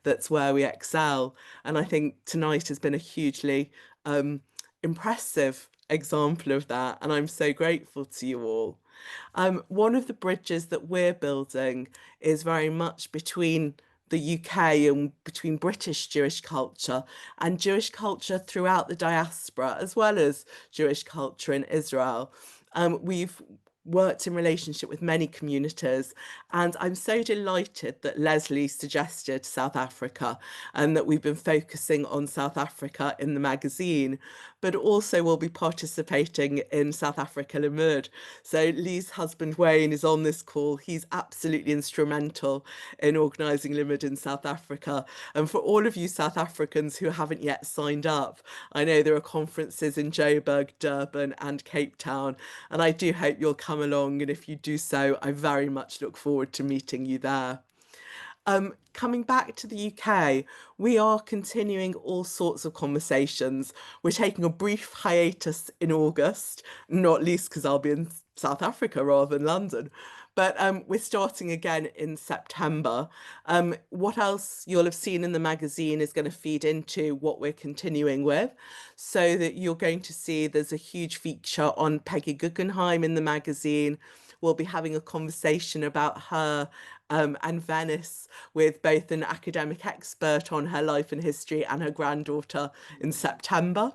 that's where we excel. And I think tonight has been a hugely impressive example of that. And I'm so grateful to you all. One of the bridges that we're building is very much between the UK and between British Jewish culture and Jewish culture throughout the diaspora, as well as Jewish culture in Israel. We've worked in relationship with many communities, and I'm so delighted that Leslie suggested South Africa and that we've been focusing on South Africa in the magazine, but also we'll be participating in South Africa Limud. So Lee's husband Wayne is on this call. He's absolutely instrumental in organising Limud in South Africa. And for all of you South Africans who haven't yet signed up, I know there are conferences in Joburg, Durban and Cape Town, and I do hope you'll come along, and if you do so, I very much look forward to meeting you there. Coming back to the UK, we are continuing all sorts of conversations. We're taking a brief hiatus in August, not least because I'll be in South Africa rather than London. But we're starting again in September. What else you'll have seen in the magazine is going to feed into what we're continuing with. So that you're going to see there's a huge feature on Peggy Guggenheim in the magazine. We'll be having a conversation about her and Venice with both an academic expert on her life and history and her granddaughter in September.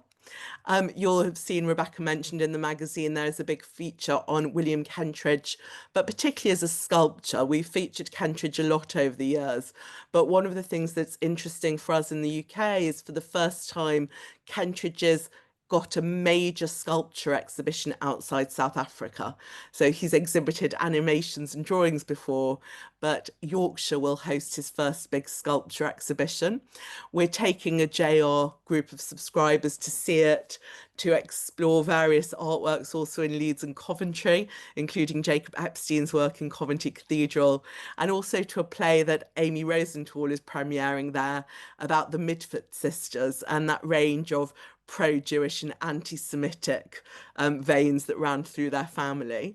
You'll have seen Rebecca mentioned in the magazine there's a big feature on William Kentridge, but particularly as a sculptor. We've featured Kentridge a lot over the years, but one of the things that's interesting for us in the UK is for the first time Kentridge's got a major sculpture exhibition outside South Africa. So he's exhibited animations and drawings before, but Yorkshire will host his first big sculpture exhibition. We're taking a JR group of subscribers to see it, to explore various artworks also in Leeds and Coventry, including Jacob Epstein's work in Coventry Cathedral, and also to a play that Amy Rosenthal is premiering there about the Midford sisters and that range of pro-Jewish and anti-Semitic veins that ran through their family.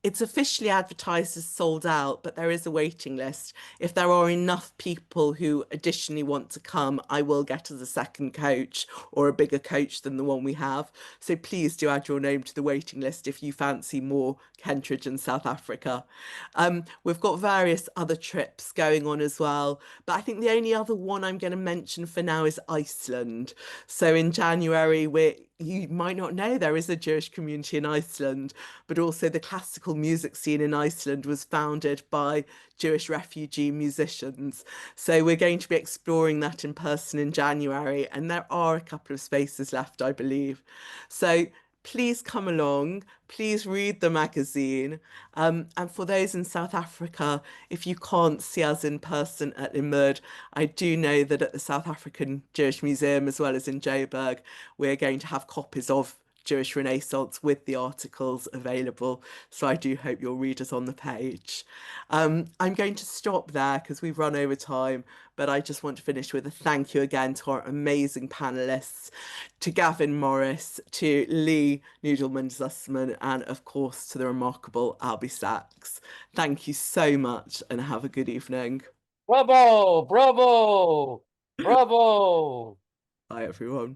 It's officially advertised as sold out, but there is a waiting list. If there are enough people who additionally want to come, I will get as a second coach or a bigger coach than the one we have. So please do add your name to the waiting list if you fancy more Kentridge in South Africa. We've got various other trips going on as well, but I think the only other one I'm going to mention for now is Iceland. So in January, you might not know there is a Jewish community in Iceland, but also the classical music scene in Iceland was founded by Jewish refugee musicians. So we're going to be exploring that in person in January, and there are a couple of spaces left, I believe. So please come along, please read the magazine. And for those in South Africa, if you can't see us in person at Limud, I do know that at the South African Jewish Museum, as well as in Joburg, we're going to have copies of Jewish Renaissance with the articles available. So I do hope you'll read us on the page. I'm going to stop there because we've run over time, but I just want to finish with a thank you again to our amazing panelists, to Gavin Morris, to Lee Nudelman-Zussman, and of course to the remarkable Albie Sachs. Thank you so much and have a good evening. Bravo, bravo, bravo. Bye, everyone.